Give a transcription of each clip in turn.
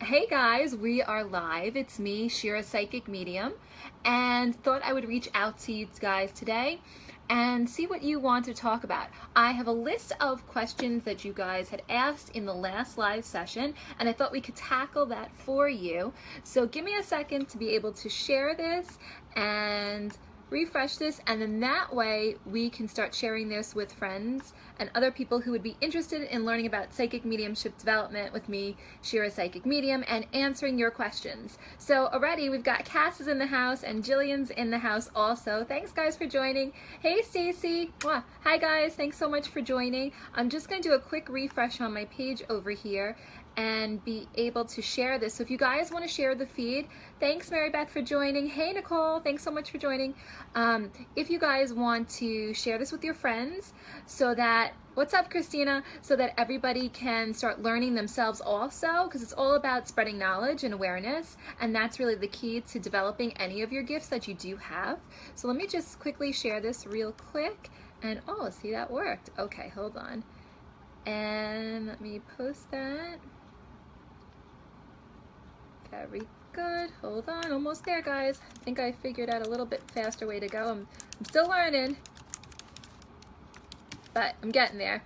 Hey guys, we are live. It's me, Shira Psychic Medium, and thought I would reach out to you guys today and see what you want to talk about. I have a list of questions that you guys had asked in the last live session, and I thought we could tackle that for you. So give me a second to be able to share this and refresh this, and then that way we can start sharing this with friends and other people who would be interested in learning about psychic mediumship development with me, Shira Psychic Medium, and answering your questions. So already we've got Cass is in the house and Jillian's in the house also. Thanks guys for joining. Hey Stacy. Hi guys, thanks so much for joining. I'm just going to do a quick refresh on my page over here and be able to share this. So if you guys want to share the feed, thanks Mary Beth for joining. Hey Nicole, thanks so much for joining. If you guys want to share this with your friends so that, what's up Christina, so that everybody can start learning themselves also, because it's all about spreading knowledge and awareness, and that's really the key to developing any of your gifts that you do have. So let me just quickly share this real quick, and oh, see, that worked. Okay, hold on. And let me post that. Very good. Hold on, almost there, guys. I think I figured out a little bit faster way to go. I'm still learning, but I'm getting there.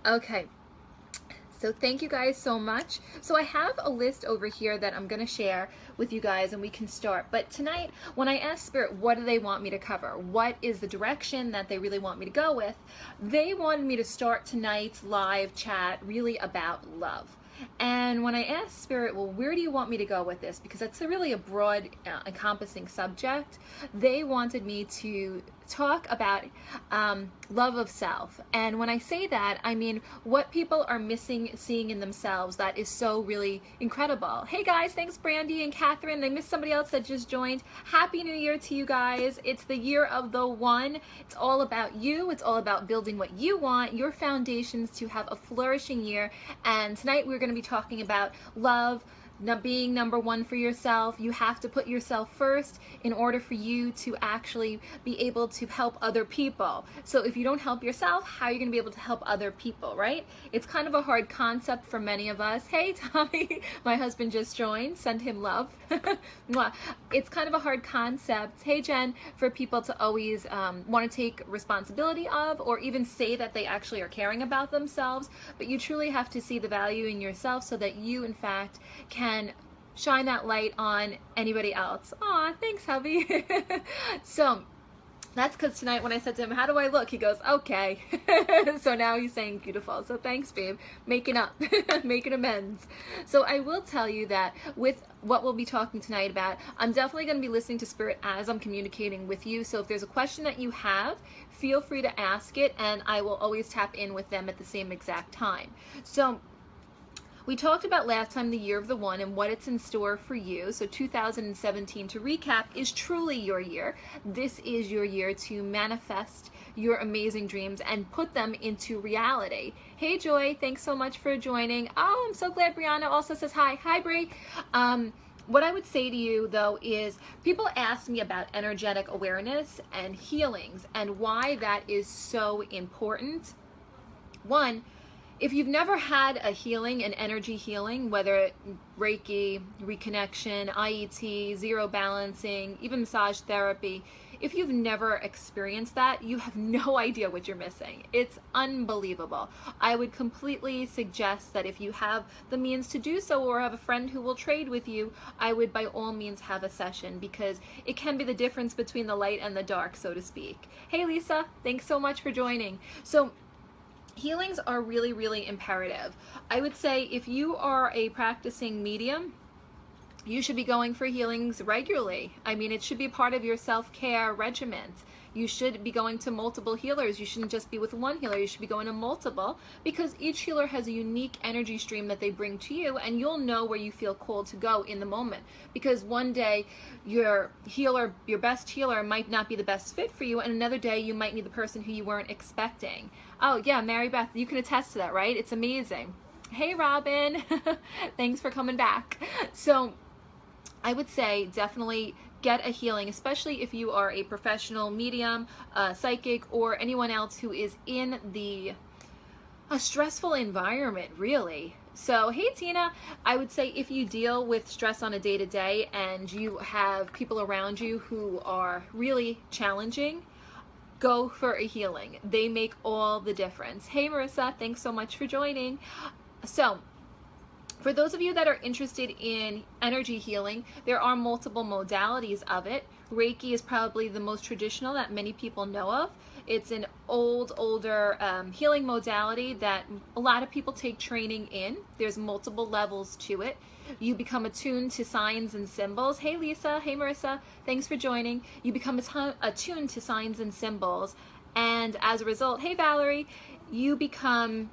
Okay. So thank you guys so much. So I have a list over here that I'm going to share with you guys and we can start. But tonight, when I asked Spirit, what do they want me to cover? What is the direction that they really want me to go with? They wanted me to start tonight's live chat really about love. And when I asked Spirit, well, where do you want me to go with this? Because that's really a broad, encompassing subject. They wanted me to talk about love of self. And when I say that, I mean what people are missing seeing in themselves that is so really incredible. Hey guys, thanks Brandy and Catherine. They missed somebody else that just joined. Happy New Year to you guys. It's the year of the one. It's all about you. It's all about building what you want, your foundations to have a flourishing year. And tonight we're going to be talking about love, being number one for yourself. You have to put yourself first in order for you to actually be able to help other people. So if you don't help yourself, how are you going to be able to help other people, right? It's kind of a hard concept for many of us. Hey Tommy, my husband just joined. Send him love. It's kind of a hard concept, hey Jen, for people to always want to take responsibility of, or even say that they actually are caring about themselves. But you truly have to see the value in yourself so that you in fact can shine that light on anybody else. Aw, thanks hubby. So that's because tonight when I said to him, how do I look? He goes, okay. So now he's saying beautiful. So thanks, babe. Making up, making amends. So I will tell you that with what we'll be talking tonight about, I'm definitely going to be listening to Spirit as I'm communicating with you. So if there's a question that you have, feel free to ask it, and I will always tap in with them at the same exact time. So we talked about last time the year of the one and what it's in store for you. So 2017, to recap, is truly your year. This is your year to manifest your amazing dreams and put them into reality. Hey Joy, thanks so much for joining. Oh, I'm so glad Brianna also says hi. Hi Bri. What I would say to you though is people ask me about energetic awareness and healings and why that is so important. One, if you've never had a healing, an energy healing, whether Reiki, reconnection, IET, zero balancing, even massage therapy, if you've never experienced that, you have no idea what you're missing. It's unbelievable. I would completely suggest that if you have the means to do so or have a friend who will trade with you, I would by all means have a session, because it can be the difference between the light and the dark, so to speak. Hey Lisa, thanks so much for joining. So healings are really, really imperative. I would say if you are a practicing medium, you should be going for healings regularly. I mean, it should be part of your self-care regimen. You should be going to multiple healers. You shouldn't just be with one healer. You should be going to multiple, because each healer has a unique energy stream that they bring to you, and you'll know where you feel called to go in the moment. Because one day your healer, your best healer, might not be the best fit for you, and another day you might need the person who you weren't expecting. Oh yeah, Mary Beth, you can attest to that, right? It's amazing. Hey Robin, thanks for coming back. So I would say definitely get a healing, especially if you are a professional medium, psychic, or anyone else who is in a stressful environment, really. So, hey Tina, I would say if you deal with stress on a day-to-day and you have people around you who are really challenging, go for a healing. They make all the difference. Hey Marissa, thanks so much for joining. So, for those of you that are interested in energy healing, there are multiple modalities of it. Reiki is probably the most traditional that many people know of. It's an older healing modality that a lot of people take training in. There's multiple levels to it. You become attuned to signs and symbols. Hey Lisa, hey Marissa, thanks for joining. You become attuned to signs and symbols, and as a result, hey Valerie, you become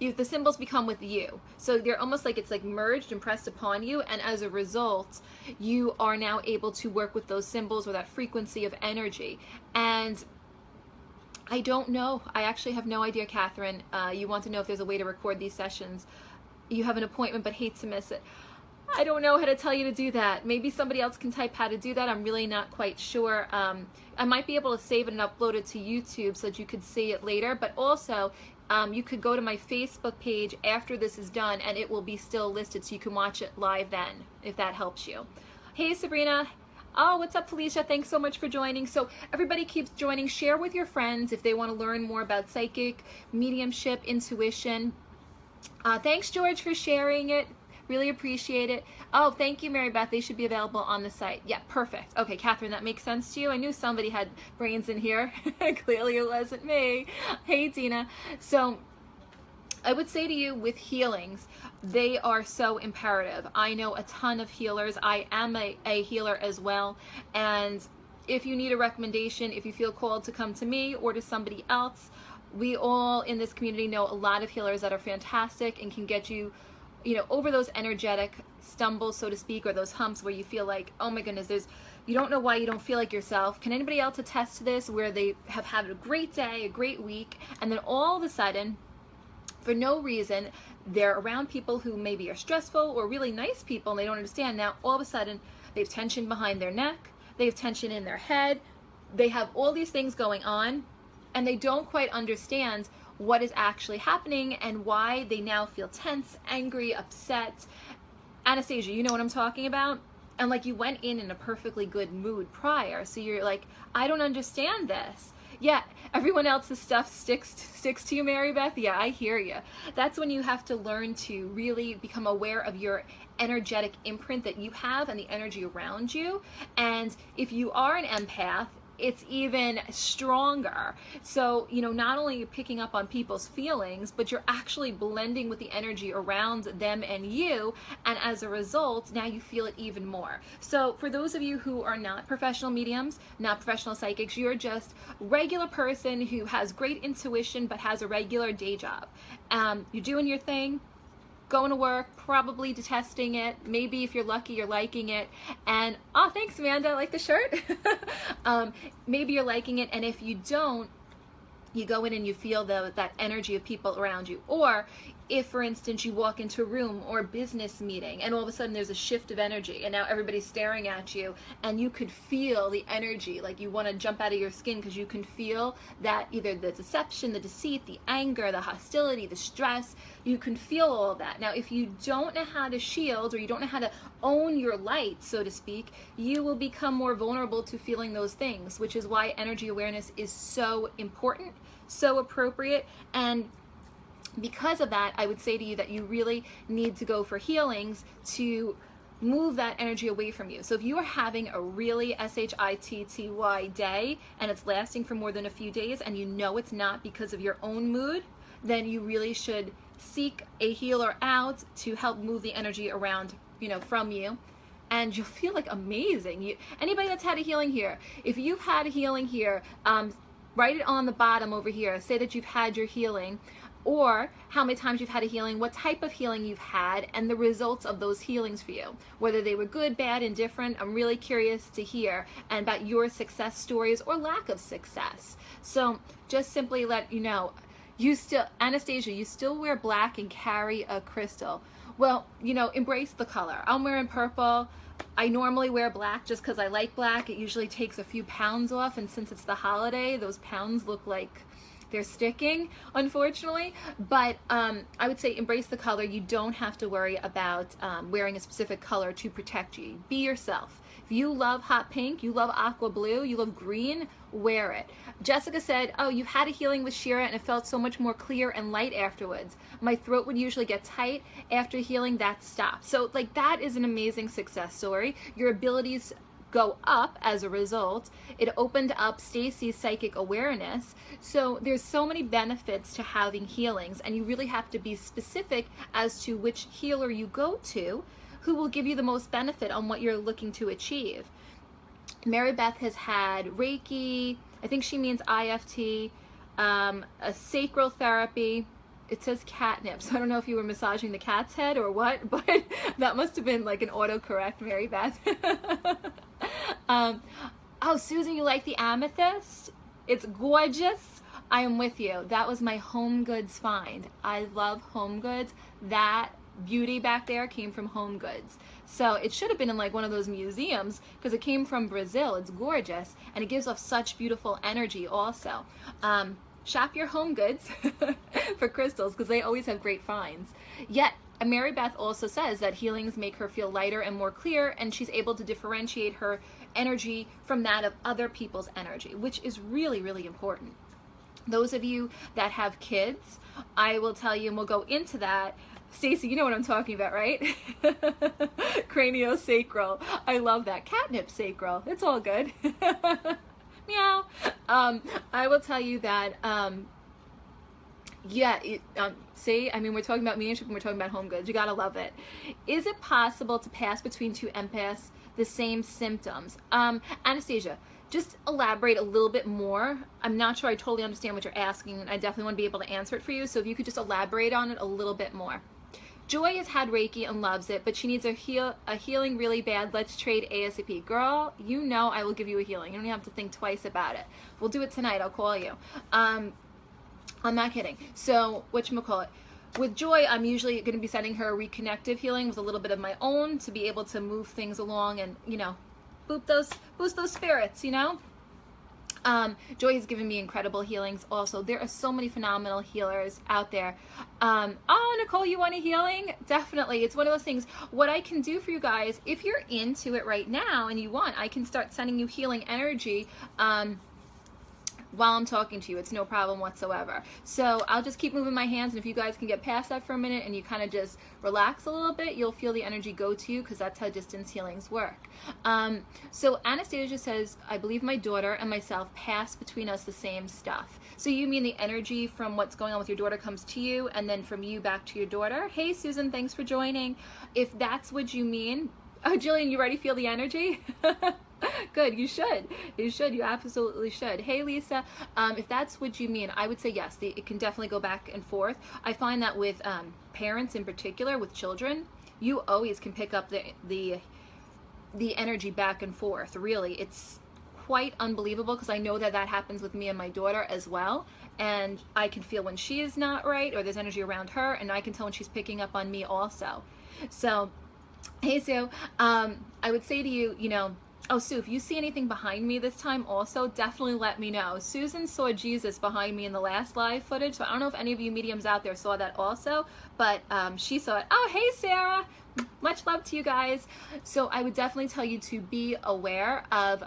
the symbols become with you. So they're almost like it's like merged and pressed upon you, and as a result, you are now able to work with those symbols or that frequency of energy. And I don't know. I actually have no idea, Catherine. You want to know if there's a way to record these sessions. You have an appointment but hate to miss it. I don't know how to tell you to do that. Maybe somebody else can type how to do that. I'm really not quite sure. I might be able to save it and upload it to YouTube so that you could see it later, but also you could go to my Facebook page after this is done and it will be still listed so you can watch it live then, if that helps you. Hey Sabrina. Oh, what's up Felicia? Thanks so much for joining. So everybody keeps joining. Share with your friends if they want to learn more about psychic, mediumship, intuition. Thanks George for sharing it. Really appreciate it. Oh, thank you, Mary Beth. They should be available on the site. Yeah, perfect. Okay, Catherine, that makes sense to you? I knew somebody had brains in here. Clearly it wasn't me. Hey, Tina. So I would say to you with healings, they are so imperative. I know a ton of healers. I am a healer as well. And if you need a recommendation, if you feel called to come to me or to somebody else, we all in this community know a lot of healers that are fantastic and can get you, over those energetic stumbles, so to speak, or those humps where you feel like, oh my goodness, you don't know why you don't feel like yourself. Can anybody else attest to this, where they have had a great day, a great week, and then all of a sudden, for no reason, they're around people who maybe are stressful or really nice people and they don't understand. Now, all of a sudden, they have tension behind their neck, they have tension in their head, they have all these things going on, and they don't quite understand what is actually happening and why they now feel tense, angry, upset. Anastasia, you know what I'm talking about? And like you went in a perfectly good mood prior, so you're like, I don't understand this. Yeah, everyone else's stuff sticks to you, Mary Beth. Yeah, I hear you. That's when you have to learn to really become aware of your energetic imprint that you have and the energy around you. And if you are an empath, it's even stronger. So, not only you're picking up on people's feelings, but you're actually blending with the energy around them and you, and as a result, now you feel it even more. So for those of you who are not professional mediums, not professional psychics, you're just a regular person who has great intuition but has a regular day job. You're doing your thing, going to work, probably detesting it. Maybe if you're lucky, you're liking it. And, oh, thanks, Amanda. I like the shirt. Maybe you're liking it. And if you don't, you go in and you feel that energy of people around you. Or if, for instance, you walk into a room or a business meeting and all of a sudden there's a shift of energy and now everybody's staring at you and you could feel the energy, like you want to jump out of your skin because you can feel that either the deception, the deceit, the anger, the hostility, the stress, you can feel all of that. Now, if you don't know how to shield or you don't know how to own your light, so to speak, you will become more vulnerable to feeling those things, which is why energy awareness is so important, so appropriate. And because of that, I would say to you that you really need to go for healings to move that energy away from you. So if you are having a really SHITTY day and it's lasting for more than a few days and you know it's not because of your own mood, then you really should seek a healer out to help move the energy around, from you. And you'll feel like amazing. Anybody that's had a healing here, if you've had a healing here, write it on the bottom over here. Say that you've had your healing, or how many times you've had a healing, what type of healing you've had, and the results of those healings for you. Whether they were good, bad, indifferent, I'm really curious to hear, and about your success stories or lack of success. So just simply let you know, Anastasia, you still wear black and carry a crystal. Well, embrace the color. I'm wearing purple. I normally wear black just because I like black. It usually takes a few pounds off, and since it's the holiday, those pounds look like they're sticking, unfortunately. But I would say embrace the color. You don't have to worry about wearing a specific color to protect you. Be yourself. If you love hot pink, you love aqua blue, you love green, wear it. Jessica said, oh, you had a healing with Shira and it felt so much more clear and light afterwards. My throat would usually get tight after healing, that stopped. So like, that is an amazing success story. Your abilities go up as a result. It opened up Stacy's psychic awareness. So there's so many benefits to having healings, and you really have to be specific as to which healer you go to, who will give you the most benefit on what you're looking to achieve. Mary Beth has had Reiki, I think she means IFT, a sacral therapy. It says catnip, so I don't know if you were massaging the cat's head or what, but that must have been like an autocorrect, Mary Beth. Oh, Susan, you like the amethyst? It's gorgeous. I am with you. That was my Home Goods find. I love Home Goods. That beauty back there came from Home Goods. So it should have been in like one of those museums because it came from Brazil. It's gorgeous and it gives off such beautiful energy also. Shop your Home Goods for crystals because they always have great finds. Yet, Mary Beth also says that healings make her feel lighter and more clear, and she's able to differentiate her energy from that of other people's energy, which is really, really important. Those of you that have kids, I will tell you, and we'll go into that. Stacy, you know what I'm talking about, right? Craniosacral. I love that. Catnip sacral. It's all good. Meow. I will tell you that, yeah, see, I mean, we're talking about mediumship and we're talking about Home Goods. You gotta love it. Is it possible to pass between two empaths the same symptoms? Anastasia, just elaborate a little bit more. I'm not sure I totally understand what you're asking, and I definitely want to be able to answer it for you. So if you could just elaborate on it a little bit more. Joy has had Reiki and loves it, but she needs a healing really bad. Let's trade ASAP. Girl, you know I will give you a healing. You don't even have to think twice about it. We'll do it tonight. I'll call you. I'm not kidding. So, whatchamacallit? With Joy, I'm usually going to be sending her a reconnective healing with a little bit of my own to be able to move things along and, you know, boost those spirits, you know? Joy has given me incredible healings also. There are so many phenomenal healers out there. Oh, Nicole, you want a healing? Definitely. It's one of those things. What I can do for you guys, if you're into it right now and you want, I can start sending you healing energy while I'm talking to you. It's no problem whatsoever. So I'll just keep moving my hands, and if you guys can get past that for a minute and you kind of just relax a little bit, you'll feel the energy go to you, because that's how distance healings work. So Anastasia says, I believe my daughter and myself pass between us the same stuff. So you mean the energy from what's going on with your daughter comes to you, and then from you back to your daughter? Hey Susan, thanks for joining. If that's what you mean, oh Jillian, you already feel the energy? Good, you should. You should. You absolutely should. Hey, Lisa, if that's what you mean, I would say yes. It can definitely go back and forth. I find that with parents in particular, with children, you always can pick up the energy back and forth. Really, it's quite unbelievable, because I know that that happens with me and my daughter as well. And I can feel when she is not right, or there's energy around her, and I can tell when she's picking up on me also. So, hey, Sue, I would say to you, you know, oh, Sue, if you see anything behind me this time also, definitely let me know. Susan saw Jesus behind me in the last live footage, so I don't know if any of you mediums out there saw that also, but she saw it. Oh, hey, Sarah. Much love to you guys. So I would definitely tell you to be aware of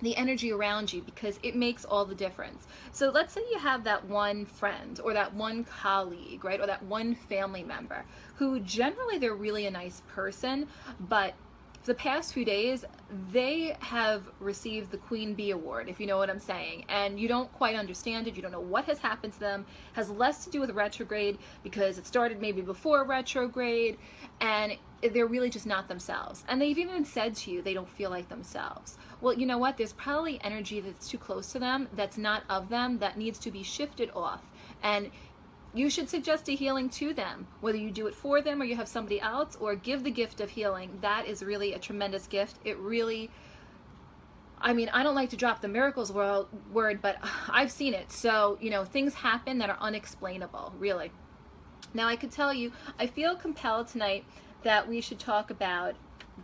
the energy around you, because it makes all the difference. So let's say you have that one friend or that one colleague, right, or that one family member who generally they're really a nice person, but the past few days, they have received the Queen Bee Award, if you know what I'm saying, and you don't quite understand it. You don't know what has happened to them. It has less to do with retrograde, because it started maybe before retrograde, and they're really just not themselves. And they've even said to you they don't feel like themselves. Well, you know what? There's probably energy that's too close to them, that's not of them, that needs to be shifted off. And you should suggest a healing to them, whether you do it for them or you have somebody else, or give the gift of healing. That is really a tremendous gift. It really, I mean, I don't like to drop the miracles word, but I've seen it. So, you know, things happen that are unexplainable, really. Now, I could tell you, I feel compelled tonight that we should talk about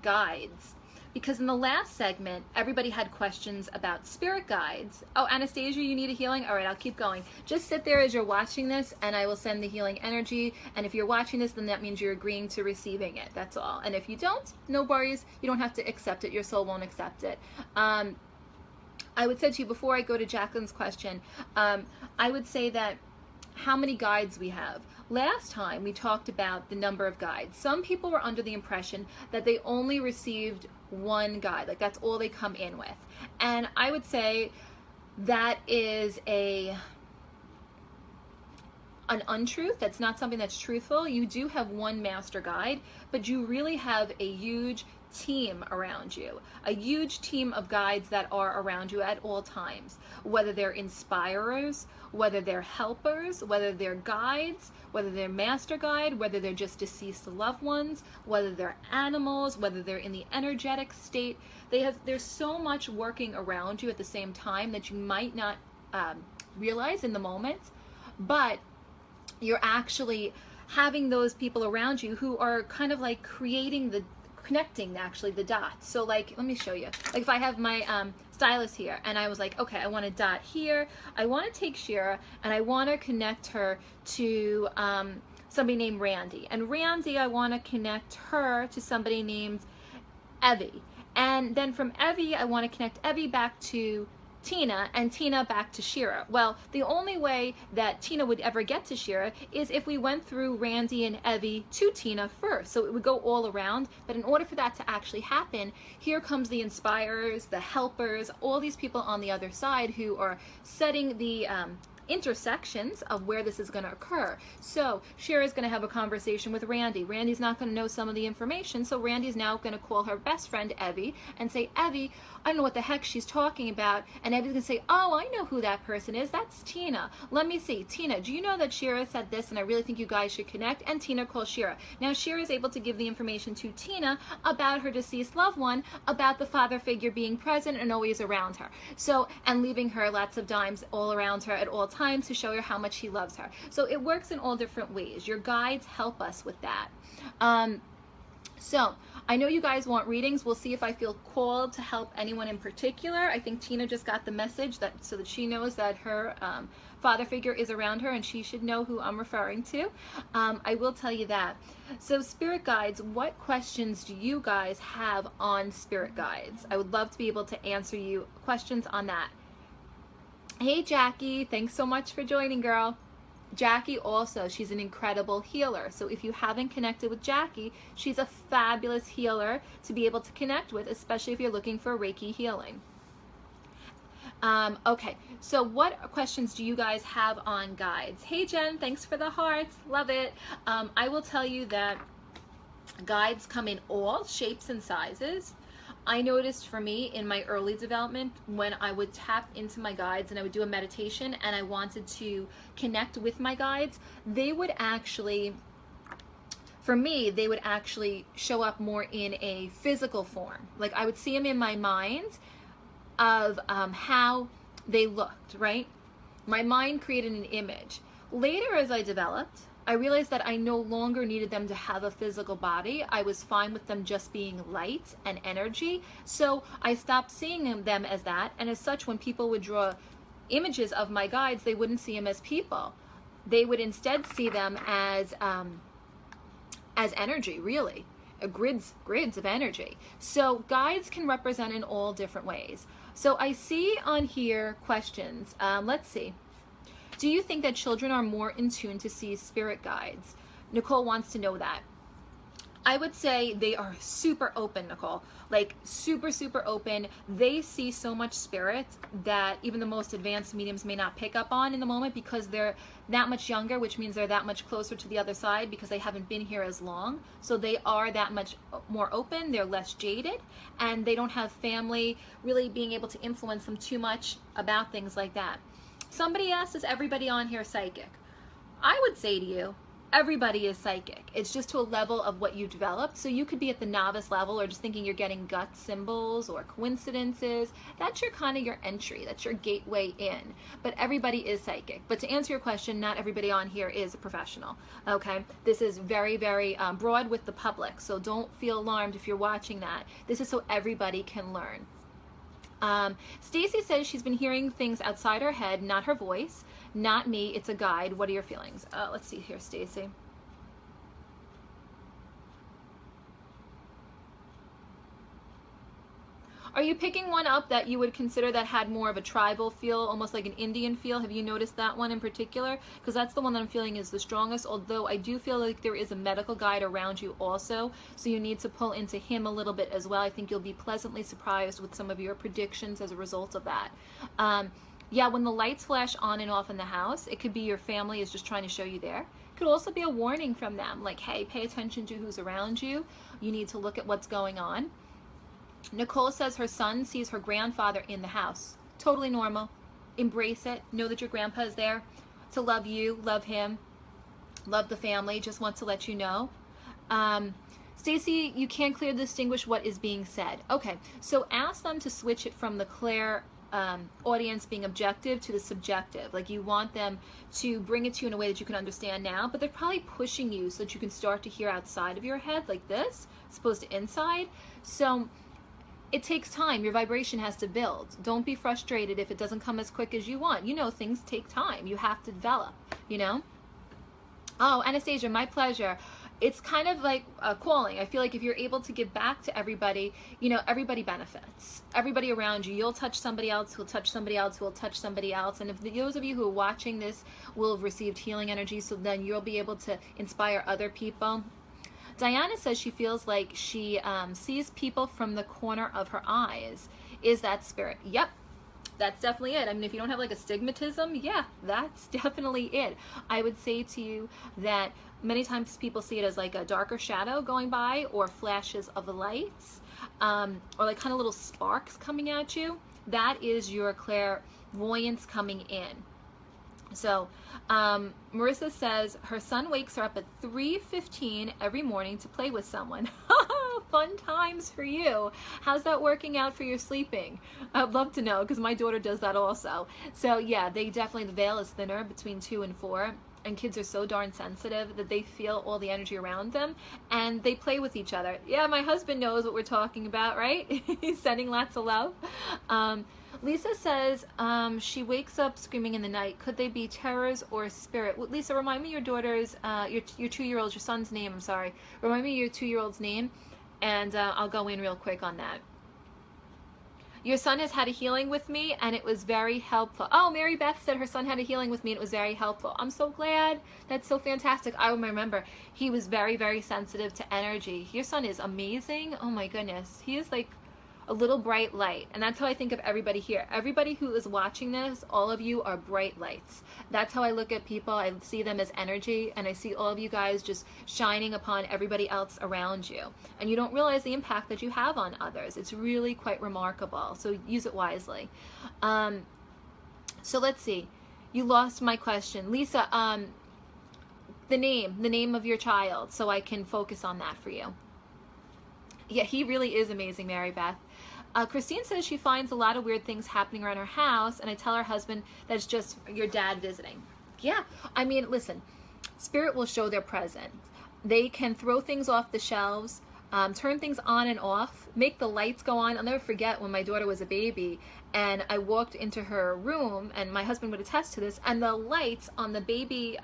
guides. because in the last segment, everybody had questions about spirit guides. Oh, Anastasia, you need a healing? All right, I'll keep going. Just sit there as you're watching this, and I will send the healing energy. And if you're watching this, then that means you're agreeing to receiving it. That's all. And if you don't, no worries. You don't have to accept it. Your soul won't accept it. I would say to you, before I go to Jacqueline's question, I would say that how many guides we have. Last time we talked about the number of guides. Some people were under the impression that they only received one guide, like that's all they come in with. And I would say that is an untruth. That's not something that's truthful. You do have one master guide, but you really have a huge team around you, a huge team of guides that are around you at all times, whether they're inspirers, whether they're helpers, whether they're guides, whether they're master guide, whether they're just deceased loved ones, whether they're animals, whether they're in the energetic state. There's so much working around you at the same time that you might not realize in the moment, but you're actually having those people around you who are kind of like connecting actually the dots. So like, let me show you. Like if I have my stylus here and I was like, okay, I want a dot here. I want to take Shira and I want to connect her to somebody named Randy. And Randy, I want to connect her to somebody named Evie. And then from Evie, I want to connect Evie back to Tina, and Tina back to Shira. Well, the only way that Tina would ever get to Shira is if we went through Randy and Evie to Tina first. So it would go all around. But in order for that to actually happen, here comes the inspirers, the helpers, all these people on the other side who are setting the intersections of where this is going to occur. So Shira is going to have a conversation with Randy. Randy's not going to know some of the information, so Randy's now going to call her best friend Evie and say, Evie, I don't know what the heck she's talking about. And Evie's going to say, oh, I know who that person is. That's Tina. Let me see. Tina, do you know that Shira said this and I really think you guys should connect? And Tina calls Shira. Now Shira is able to give the information to Tina about her deceased loved one, about the father figure being present and always around her. So, and leaving her lots of dimes all around her at all times to show her how much he loves her. So it works in all different ways. Your guides help us with that. So I know you guys want readings. We'll see if I feel called to help anyone in particular. I think Tina just got the message that so that she knows that her father figure is around her and she should know who I'm referring to. I will tell you that. So spirit guides, what questions do you guys have on spirit guides? I would love to be able to answer you questions on that. Hey Jackie, thanks so much for joining, girl. Jackie also, she's an incredible healer. So if you haven't connected with Jackie, she's a fabulous healer to be able to connect with, especially if you're looking for Reiki healing. Okay, so what questions do you guys have on guides? Hey Jen, thanks for the hearts, love it. I will tell you that guides come in all shapes and sizes. I noticed for me in my early development, when I would tap into my guides and I would do a meditation and I wanted to connect with my guides, they would actually, for me, they would actually show up more in a physical form. Like I would see them in my mind of how they looked, right? My mind created an image. Later as I developed, I realized that I no longer needed them to have a physical body. I was fine with them just being light and energy. So I stopped seeing them as that. And as such, when people would draw images of my guides, they wouldn't see them as people. They would instead see them as energy, really, grids of energy. So guides can represent in all different ways. So I see on here questions. Let's see. Do you think that children are more in tune to see spirit guides? Nicole wants to know that. I would say they are super open, Nicole. Like super, super open. They see so much spirit that even the most advanced mediums may not pick up on in the moment because they're that much younger, which means they're that much closer to the other side because they haven't been here as long. So they are that much more open. They're less jaded and they don't have family really being able to influence them too much about things like that. Somebody asked, is everybody on here psychic? I would say to you, everybody is psychic. It's just to a level of what you develop. So you could be at the novice level or just thinking you're getting gut symbols or coincidences. That's your kind of your entry. That's your gateway in. But everybody is psychic. But to answer your question, not everybody on here is a professional. Okay, this is very, very broad with the public. So don't feel alarmed if you're watching that. This is so everybody can learn. Stacy says she's been hearing things outside her head, not her voice. Not me, it's a guide. What are your feelings? Let's see here, Stacy. Are you picking one up that you would consider that had more of a tribal feel, almost like an Indian feel? Have you noticed that one in particular? Because that's the one that I'm feeling is the strongest, although I do feel like there is a medical guide around you also, so you need to pull into him a little bit as well. I think you'll be pleasantly surprised with some of your predictions as a result of that. Yeah, when the lights flash on and off in the house, it could be your family is just trying to show you there. It could also be a warning from them, like, hey, pay attention to who's around you. You need to look at what's going on. Nicole says her son sees her grandfather in the house. Totally normal. Embrace it. Know that your grandpa is there to love you, love him, love the family. Just wants to let you know. Stacy, you can't clearly distinguish what is being said. Okay, so ask them to switch it from the clear audience being objective to the subjective. Like you want them to bring it to you in a way that you can understand now, but they're probably pushing you so that you can start to hear outside of your head like this, as opposed to inside. So it takes time. Your vibration has to build. Don't be frustrated if it doesn't come as quick as you want. You know, things take time. You have to develop, you know? Oh, Anastasia, my pleasure. It's kind of like calling. I feel like if you're able to give back to everybody, you know, everybody benefits. Everybody around you. You'll touch somebody else who'll touch somebody else who will touch somebody else. And if those of you who are watching this will have received healing energy, so then you'll be able to inspire other people. Diana says she feels like she sees people from the corner of her eyes. Is that spirit? Yep. That's definitely it. I mean, if you don't have like astigmatism, yeah, that's definitely it. I would say to you that many times people see it as like a darker shadow going by or flashes of the lights or like kind of little sparks coming at you. That is your clairvoyance coming in. So Marissa says her son wakes her up at 3:15 every morning to play with someone. Fun times for you. How's that working out for your sleeping? I'd love to know because my daughter does that also. So yeah, they definitely, the veil is thinner between 2 and 4. And kids are so darn sensitive that they feel all the energy around them and they play with each other. Yeah, my husband knows what we're talking about, right? He's sending lots of love. Lisa says she wakes up screaming in the night. Could they be terrors or spirit? Well, Lisa, remind me your daughter's, your 2-year-old, your son's name, I'm sorry. Remind me your 2-year-old's name and I'll go in real quick on that. Your son has had a healing with me and it was very helpful. Oh, Mary Beth said her son had a healing with me and it was very helpful. I'm so glad. That's so fantastic. I remember he was very, very sensitive to energy. Your son is amazing. Oh my goodness. He is like a little bright light. And that's how I think of everybody here. Everybody who is watching this, all of you are bright lights. That's how I look at people. I see them as energy and I see all of you guys just shining upon everybody else around you. And you don't realize the impact that you have on others. It's really quite remarkable. So use it wisely. So let's see. You lost my question. Lisa, the name of your child so I can focus on that for you. Yeah, he really is amazing, Mary Beth. Christine says she finds a lot of weird things happening around her house, and I tell her husband that it's just your dad visiting. Yeah, I mean, listen, spirit will show their presence. They can throw things off the shelves, turn things on and off, make the lights go on. I'll never forget when my daughter was a baby, and I walked into her room, and my husband would attest to this, and the lights on the baby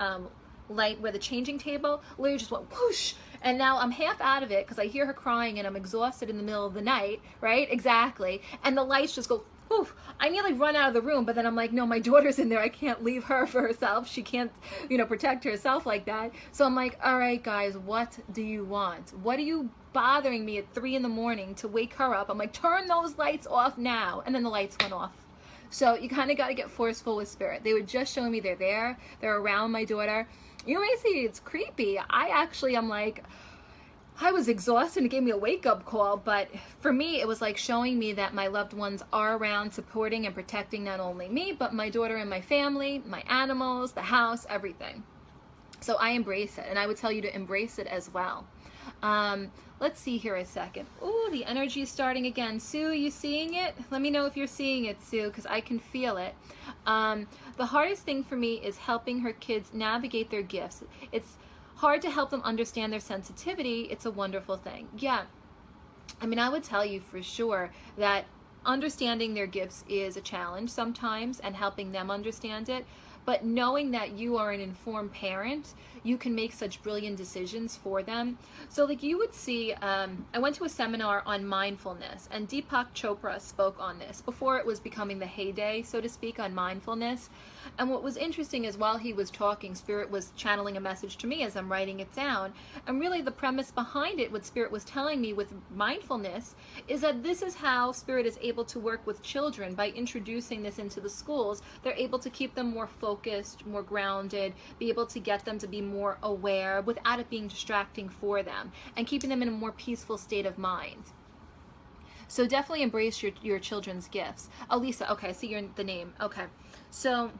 light where the changing table literally just went whoosh, and now I'm half out of it because I hear her crying and I'm exhausted in the middle of the night, right? Exactly. And the lights just go poof. I nearly run out of the room, but then I'm like, no, my daughter's in there. I can't leave her for herself. She can't, you know, protect herself like that. So I'm like, all right, guys, what do you want? What are you bothering me at 3 in the morning to wake her up? I'm like, turn those lights off now. And then the lights went off. So you kind of got to get forceful with spirit. They would just show me they're there. They're around my daughter. You may see it's creepy. I'm like, I was exhausted and it gave me a wake-up call, but for me, it was like showing me that my loved ones are around supporting and protecting not only me, but my daughter and my family, my animals, the house, everything. So I embrace it, and I would tell you to embrace it as well. Let's see here a second. Oh, the energy is starting again. Sue, you seeing it? Let me know if you're seeing it, Sue, because I can feel it. The hardest thing for me is helping her kids navigate their gifts. It's hard to help them understand their sensitivity. It's a wonderful thing. Yeah, I mean, I would tell you for sure that understanding their gifts is a challenge sometimes, and helping them understand it. But knowing that you are an informed parent, you can make such brilliant decisions for them. So like you would see, I went to a seminar on mindfulness, and Deepak Chopra spoke on this before it was becoming the heyday, so to speak, on mindfulness. And what was interesting is while he was talking, Spirit was channeling a message to me as I'm writing it down. And really the premise behind it, what Spirit was telling me with mindfulness, is that this is how Spirit is able to work with children. By introducing this into the schools, they're able to keep them more focused, more grounded, be able to get them to be more aware without it being distracting for them, and keeping them in a more peaceful state of mind. So definitely embrace your children's gifts. Oh, Lisa, okay, I see the name. Okay, so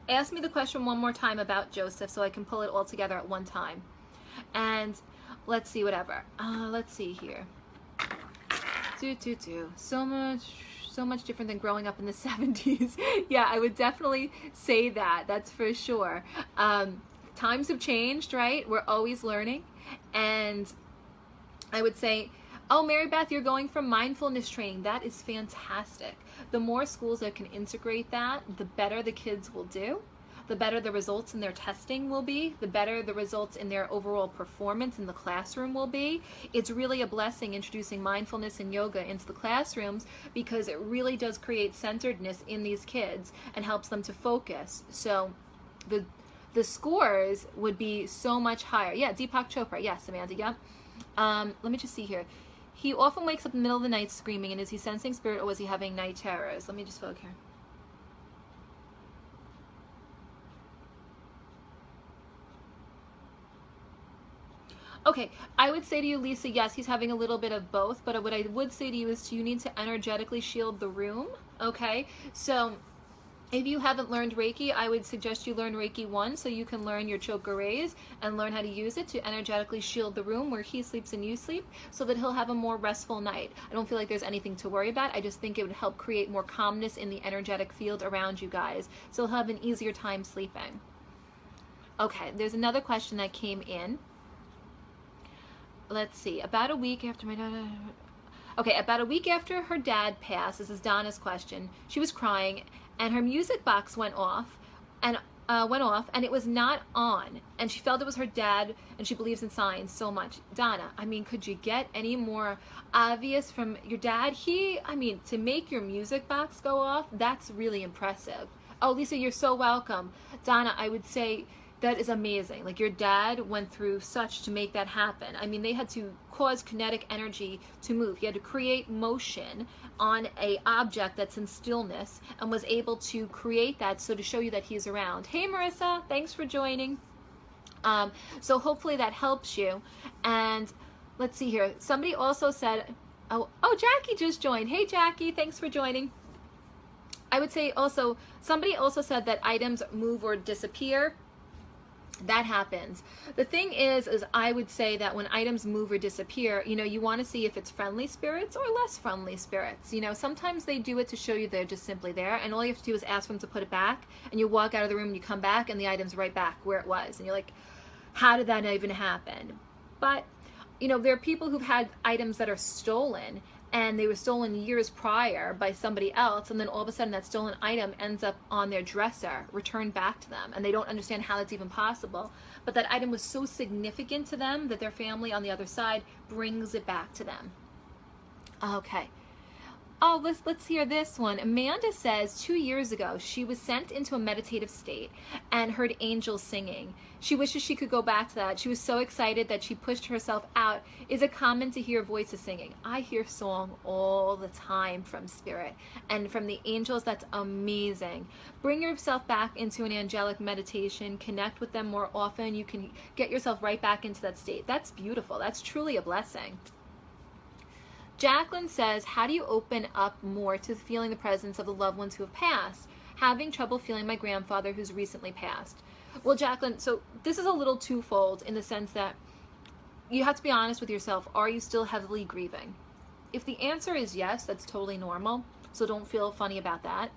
ask me the question one more time about Joseph so I can pull it all together at one time. And let's see, whatever. Let's see here. So much different than growing up in the 70s. Yeah, I would definitely say that. That's for sure. Times have changed, right? We're always learning. And I would say, oh, Mary Beth, you're going from mindfulness training. That is fantastic. The more schools that can integrate that, the better the kids will do. The better the results in their testing will be, the better the results in their overall performance in the classroom will be. It's really a blessing introducing mindfulness and yoga into the classrooms, because it really does create centeredness in these kids and helps them to focus. So the scores would be so much higher. Yeah, Deepak Chopra. Yes, Amanda, yeah. Let me just see here. He often wakes up in the middle of the night screaming, and is he sensing spirit, or was he having night terrors? Let me just focus here. Okay, I would say to you, Lisa, yes, he's having a little bit of both, but what I would say to you is you need to energetically shield the room, okay? So if you haven't learned Reiki, I would suggest you learn Reiki 1 so you can learn your chakra rays and learn how to use it to energetically shield the room where he sleeps and you sleep, so that he'll have a more restful night. I don't feel like there's anything to worry about. I just think it would help create more calmness in the energetic field around you guys, so he'll have an easier time sleeping. Okay, there's another question that came in. Let's see, about a week after my dad... Okay, about a week after her dad passed, this is Donna's question, she was crying, and her music box went off, and it was not on, and she felt it was her dad, and she believes in signs so much. Donna, I mean, could you get any more obvious from your dad? To make your music box go off, that's really impressive. Oh, Lisa, you're so welcome. Donna, I would say that is amazing. Like, your dad went through such to make that happen. I mean, they had to cause kinetic energy to move. He had to create motion on a object that's in stillness, and was able to create that so to show you that he's around. Hey, Marissa, thanks for joining. So hopefully that helps you. And let's see here. Somebody also said, oh, Jackie just joined. Hey, Jackie, thanks for joining. I would say also, somebody also said that items move or disappear. That happens. The thing is I would say that when items move or disappear, you want to see if it's friendly spirits or less friendly spirits. Sometimes they do it to show you they're just simply there, and all you have to do is ask them to put it back, and you walk out of the room and you come back and the item's right back where it was, and you're like, how did that even happen? But there are people who've had items that are stolen, and they were stolen years prior by somebody else, and then all of a sudden that stolen item ends up on their dresser, returned back to them, and they don't understand how that's even possible. But that item was so significant to them that their family on the other side brings it back to them. Okay. Oh, let's hear this one. Amanda says 2 years ago she was sent into a meditative state and heard angels singing. She wishes she could go back to that. She was so excited that she pushed herself out. Is it common to hear voices singing? I hear song all the time from spirit and from the angels. That's amazing. Bring yourself back into an angelic meditation. Connect with them more often. You can get yourself right back into that state. That's beautiful. That's truly a blessing. Jacqueline says, how do you open up more to feeling the presence of the loved ones who have passed? Having trouble feeling my grandfather who's recently passed. Well, Jacqueline, so this is a little twofold in the sense that you have to be honest with yourself. Are you still heavily grieving? If the answer is yes, that's totally normal. So don't feel funny about that.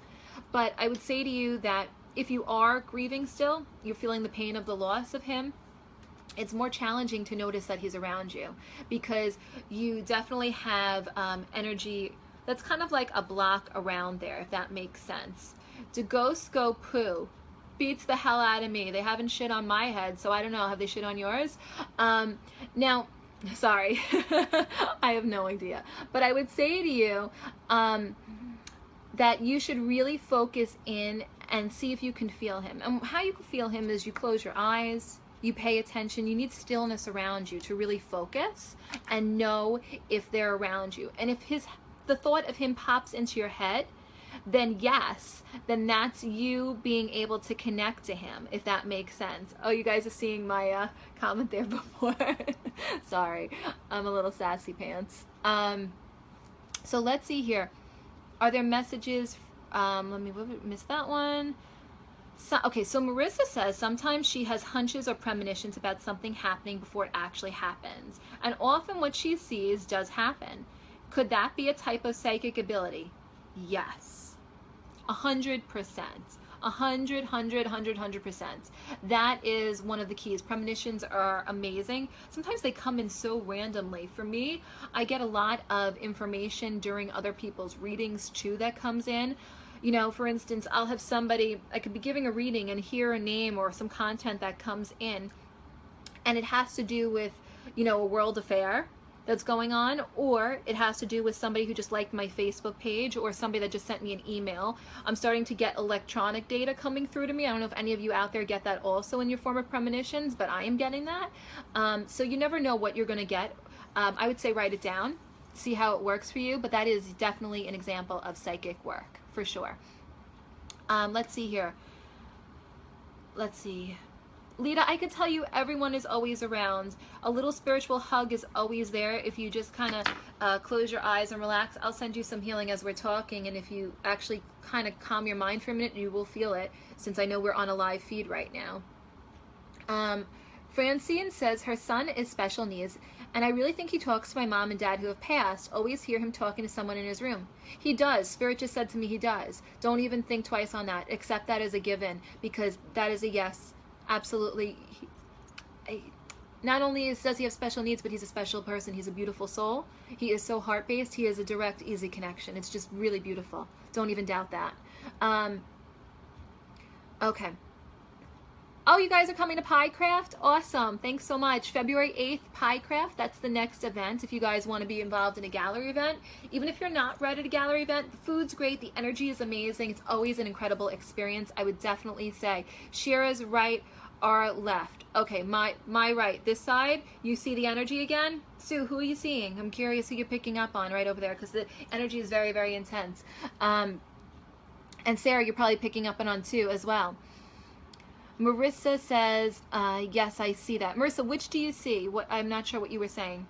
But I would say to you that if you are grieving still, you're feeling the pain of the loss of him, it's more challenging to notice that he's around you, because you definitely have energy that's kind of like a block around there, if that makes sense. To ghosts go poo beats the hell out of me. They haven't shit on my head, so I don't know. Have they shit on yours? Now, sorry, I have no idea. But I would say to you that you should really focus in and see if you can feel him. And how you can feel him is you close your eyes, you pay attention, you need stillness around you to really focus and know if they're around you. And if the thought of him pops into your head, then yes, then that's you being able to connect to him, if that makes sense. Oh, you guys are seeing my comment there before. Sorry, I'm a little sassy pants. So let's see here. Are there messages? Let me miss that one. So, okay, so Marissa says sometimes she has hunches or premonitions about something happening before it actually happens. And often what she sees does happen. Could that be a type of psychic ability? Yes. 100%. 100%. That is one of the keys. Premonitions are amazing. Sometimes they come in so randomly. For me, I get a lot of information during other people's readings too that comes in. You know, for instance, I'll have somebody, I could be giving a reading and hear a name or some content that comes in, and it has to do with, you know, a world affair that's going on, or it has to do with somebody who just liked my Facebook page, or somebody that just sent me an email. I'm starting to get electronic data coming through to me. I don't know if any of you out there get that also in your form of premonitions, but I am getting that. So you never know what you're going to get. I would say write it down, see how it works for you, but that is definitely an example of psychic work, for sure. Let's see here. Let's see. Lita, I could tell you everyone is always around. A little spiritual hug is always there if you just kind of close your eyes and relax. I'll send you some healing as we're talking, and if you actually kind of calm your mind for a minute, you will feel it, since I know we're on a live feed right now. Francine says her son is special needs, and I really think he talks to my mom and dad who have passed. Always hear him talking to someone in his room. He does. Spirit just said to me he does. Don't even think twice on that. Accept that as a given, because that is a yes. Absolutely. Not only does he have special needs, but he's a special person. He's a beautiful soul. He is so heart-based. He is a direct, easy connection. It's just really beautiful. Don't even doubt that. Okay. Oh, you guys are coming to Pie Craft? Awesome. Thanks so much. February 8th, Pie Craft. That's the next event if you guys want to be involved in a gallery event. Even if you're not ready at a gallery event, the food's great. The energy is amazing. It's always an incredible experience. I would definitely say Shira's right or left. Okay, my right. This side, you see the energy again? Sue, who are you seeing? I'm curious who you're picking up on right over there, because the energy is very, very intense. And Sarah, you're probably picking up on too as well. Marissa says, yes, I see that. Marissa, which do you see? I'm not sure what you were saying.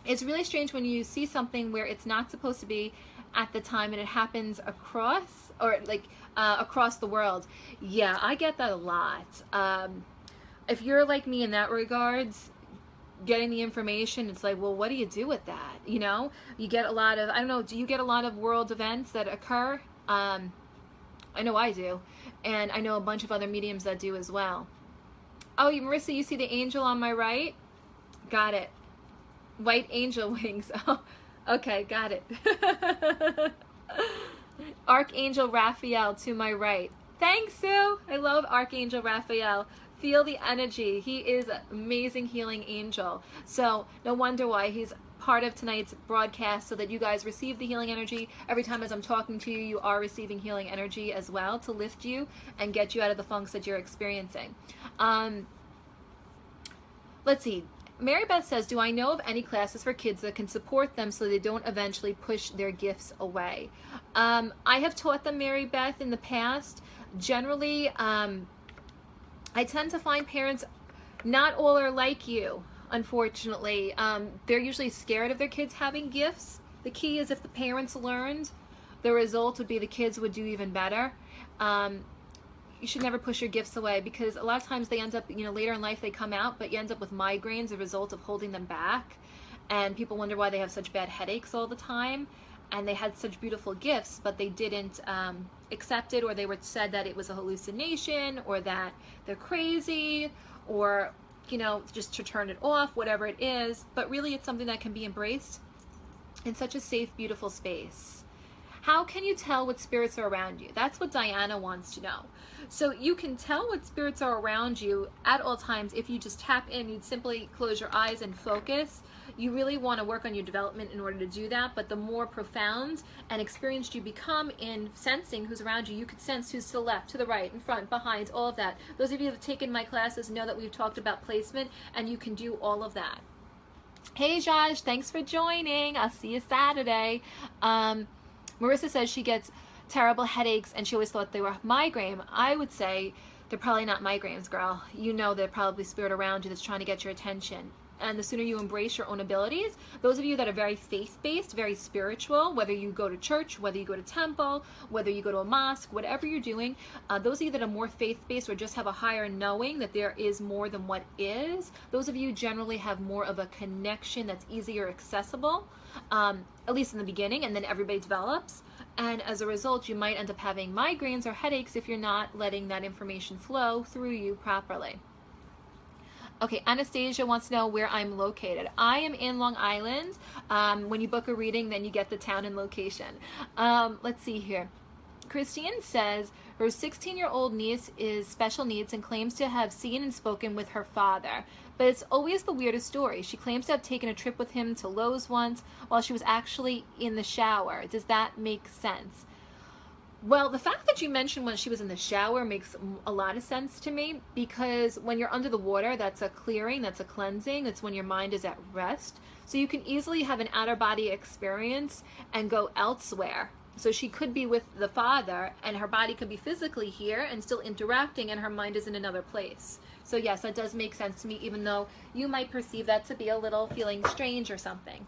It's really strange when you see something where it's not supposed to be at the time and it happens across, or like across the world. Yeah, I get that a lot. If you're like me in that regards, getting the information, it's like, well, what do you do with that? You know, you get a lot of, I don't know, do you get a lot of world events that occur? I know I do. And I know a bunch of other mediums that do as well. Oh, Marissa, you see the angel on my right? Got it. White angel wings. Oh, okay, got it. Archangel Raphael to my right. Thanks, Sue. I love Archangel Raphael. Feel the energy. He is an amazing healing angel. So no wonder why he's part of tonight's broadcast, so that you guys receive the healing energy. Every time as I'm talking to you, you are receiving healing energy as well to lift you and get you out of the funks that you're experiencing. Let's see. Mary Beth says, do I know of any classes for kids that can support them so they don't eventually push their gifts away? I have taught them, Mary Beth, in the past. Generally, I tend to find parents, not all are like you. Unfortunately, they're usually scared of their kids having gifts. The key is if the parents learned, the result would be the kids would do even better. you should never push your gifts away, because a lot of times they end up, you know, later in life they come out, but you end up with migraines as a result of holding them back. And people wonder why they have such bad headaches all the time. And they had such beautiful gifts, but they didn't accept it, or they were said that it was a hallucination, or that they're crazy, or, you know, just to turn it off, whatever it is. But really it's something that can be embraced in such a safe, beautiful space. How can you tell what spirits are around you? That's what Diana wants to know. So you can tell what spirits are around you at all times if you just tap in. You'd simply close your eyes and focus. You really want to work on your development in order to do that, but the more profound and experienced you become in sensing who's around you, you could sense who's to the left, to the right, in front, behind, all of that. Those of you who have taken my classes know that we've talked about placement, and you can do all of that. Hey Josh, thanks for joining. I'll see you Saturday. Marissa says she gets terrible headaches and she always thought they were migraine. I would say they're probably not migraines, girl. You know they're probably spirit around you that's trying to get your attention. And the sooner you embrace your own abilities, those of you that are very faith-based, very spiritual, whether you go to church, whether you go to temple, whether you go to a mosque, whatever you're doing, those of you that are more faith-based or just have a higher knowing that there is more than what is, those of you generally have more of a connection that's easier accessible, at least in the beginning, and then everybody develops. And as a result, you might end up having migraines or headaches if you're not letting that information flow through you properly. Okay, Anastasia wants to know where I'm located. I am in Long Island. When you book a reading, then you get the town and location. Let's see here. Christine says her 16-year-old niece is special needs and claims to have seen and spoken with her father. But it's always the weirdest story. She claims to have taken a trip with him to Lowe's once while she was actually in the shower. Does that make sense? Well, the fact that you mentioned when she was in the shower makes a lot of sense to me, because when you're under the water, that's a clearing, that's a cleansing, that's when your mind is at rest. So you can easily have an outer body experience and go elsewhere. So she could be with the father and her body could be physically here and still interacting, and her mind is in another place. So yes, that does make sense to me, even though you might perceive that to be a little feeling strange or something.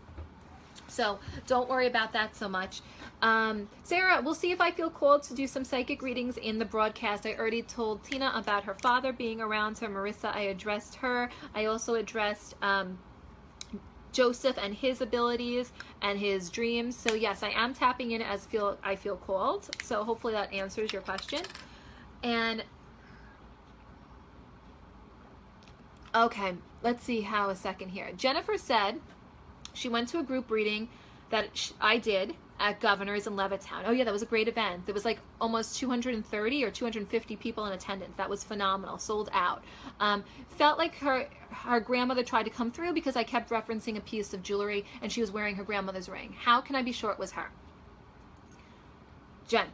So don't worry about that so much. Sarah, we'll see if I feel called to do some psychic readings in the broadcast. I already told Tina about her father being around her. Marissa, I addressed her. I also addressed Joseph and his abilities and his dreams. So yes, I am tapping in as I feel called. So hopefully that answers your question. And okay, let's see how a second here. Jennifer said she went to a group reading that I did at Governor's in Levittown. Oh yeah, that was a great event. There was like almost 230 or 250 people in attendance. That was phenomenal, sold out. Felt like her grandmother tried to come through because I kept referencing a piece of jewelry and she was wearing her grandmother's ring. How can I be sure it was her? Jen,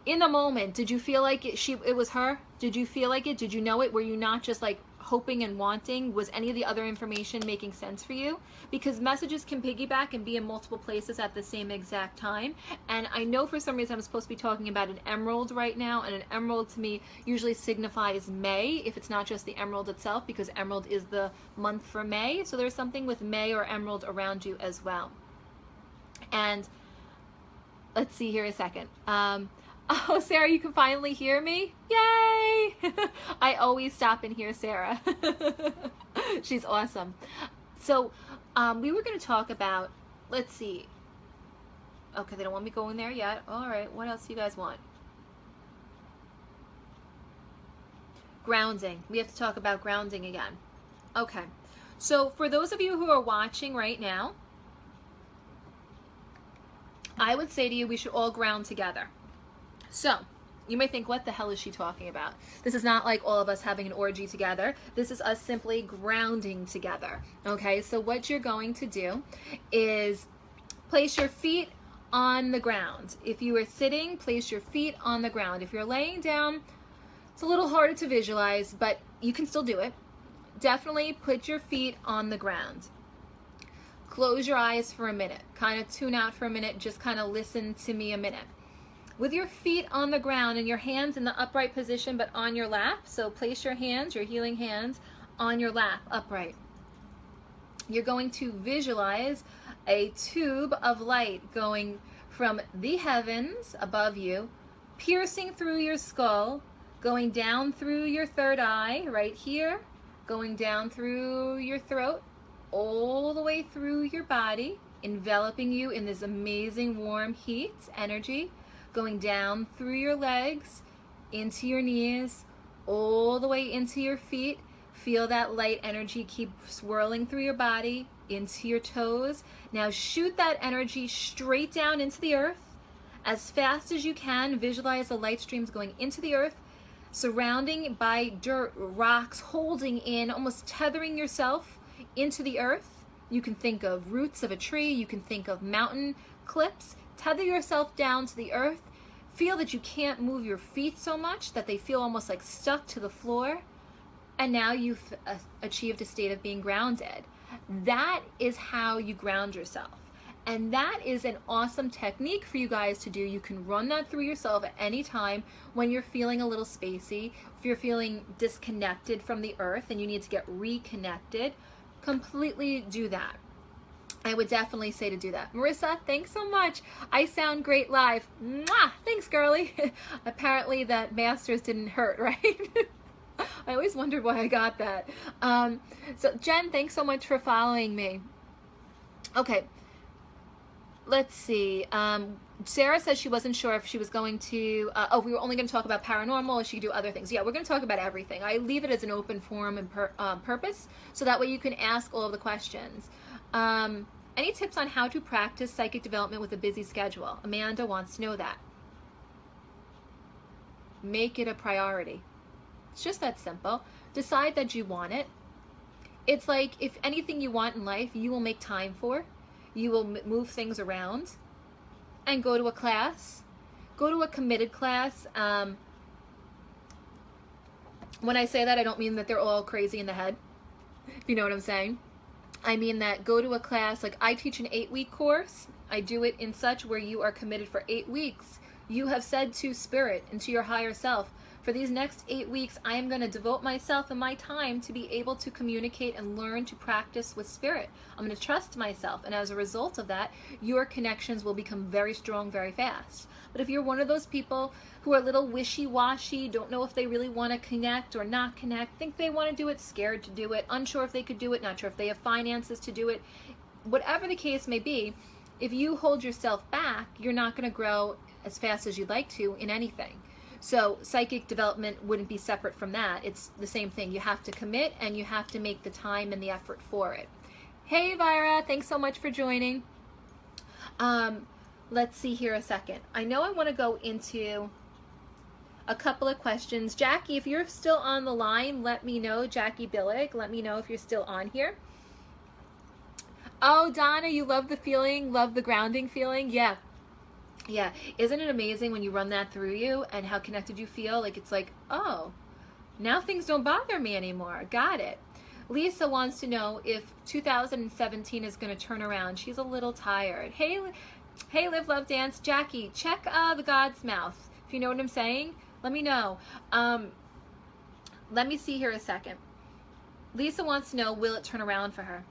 in the moment, did you feel like it was her? Did you feel like it? Did you know it? Were you not just like hoping and wanting? Was any of the other information making sense for you? Because messages can piggyback and be in multiple places at the same exact time. And I know for some reason I'm supposed to be talking about an emerald right now, and an emerald to me usually signifies May, if it's not just the emerald itself, because emerald is the month for May. So there's something with May or emerald around you as well. And let's see here a second. Oh, Sarah, you can finally hear me? Yay! I always stop and hear Sarah. She's awesome. So we were going to talk about, let's see. Okay, they don't want me going there yet. All right, what else do you guys want? Grounding. We have to talk about grounding again. Okay, so for those of you who are watching right now, I would say to you we should all ground together. So, you may think, what the hell is she talking about? This is not like all of us having an orgy together. This is us simply grounding together. Okay, so what you're going to do is place your feet on the ground. If you are sitting, place your feet on the ground. If you're laying down, it's a little harder to visualize, but you can still do it. Definitely put your feet on the ground. Close your eyes for a minute. Kind of tune out for a minute. Just kind of listen to me a minute. With your feet on the ground and your hands in the upright position but on your lap. So place your hands, your healing hands, on your lap, upright. You're going to visualize a tube of light going from the heavens above you, piercing through your skull, going down through your third eye, right here, going down through your throat, all the way through your body, enveloping you in this amazing warm heat energy, going down through your legs, into your knees, all the way into your feet. Feel that light energy keep swirling through your body, into your toes. Now shoot that energy straight down into the earth. As fast as you can, visualize the light streams going into the earth, surrounding by dirt, rocks, holding in, almost tethering yourself into the earth. You can think of roots of a tree, you can think of mountain cliffs. Tether yourself down to the earth. Feel that you can't move your feet so much that they feel almost like stuck to the floor. And now you've achieved a state of being grounded. That is how you ground yourself. And that is an awesome technique for you guys to do. You can run that through yourself at any time when you're feeling a little spacey, if you're feeling disconnected from the earth and you need to get reconnected. Completely do that. I would definitely say to do that. Marissa, thanks so much. I sound great live. Mwah! Thanks, girly. Apparently that masters didn't hurt, right? I always wondered why I got that. So Jen, thanks so much for following me. Okay. Let's see. Sarah says she wasn't sure if she was going to, we were only going to talk about paranormal, or she could do other things. Yeah, we're going to talk about everything. I leave it as an open forum and purpose, so that way you can ask all of the questions. Any tips on how to practice psychic development with a busy schedule? Amanda wants to know that. Make it a priority. It's just that simple. Decide that you want it. It's like if anything you want in life, you will make time for. You will move things around and go to a class. Go to a committed class. When I say that, I don't mean that they're all crazy in the head, if you know what I'm saying. I mean that go to a class, like I teach an 8-week course. I do it in such where you are committed for 8 weeks. You have said to spirit and to your higher self, for these next 8 weeks, I am going to devote myself and my time to be able to communicate and learn to practice with spirit. I'm going to trust myself. And as a result of that, your connections will become very strong, very fast. But if you're one of those people who are a little wishy-washy, don't know if they really want to connect or not connect, think they want to do it, scared to do it, unsure if they could do it, not sure if they have finances to do it, whatever the case may be, if you hold yourself back, you're not going to grow as fast as you'd like to in anything. So psychic development wouldn't be separate from that. It's the same thing. You have to commit and you have to make the time and the effort for it. Hey, Vira, thanks so much for joining. Let's see here a second. I know I want to go into a couple of questions. Jackie, if you're still on the line, let me know. Jackie Billig, let me know if you're still on here. Oh, Donna, you love the feeling, love the grounding feeling? Yeah. Yeah, isn't it amazing when you run that through you and how connected you feel? Like it's like, oh, now things don't bother me anymore. Got it. Lisa wants to know if 2017 is going to turn around. She's a little tired. Hey, Live, Love, Dance. Jackie, check the God's Mouth. If you know what I'm saying, let me know. Let me see here a second. Lisa wants to know, will it turn around for her?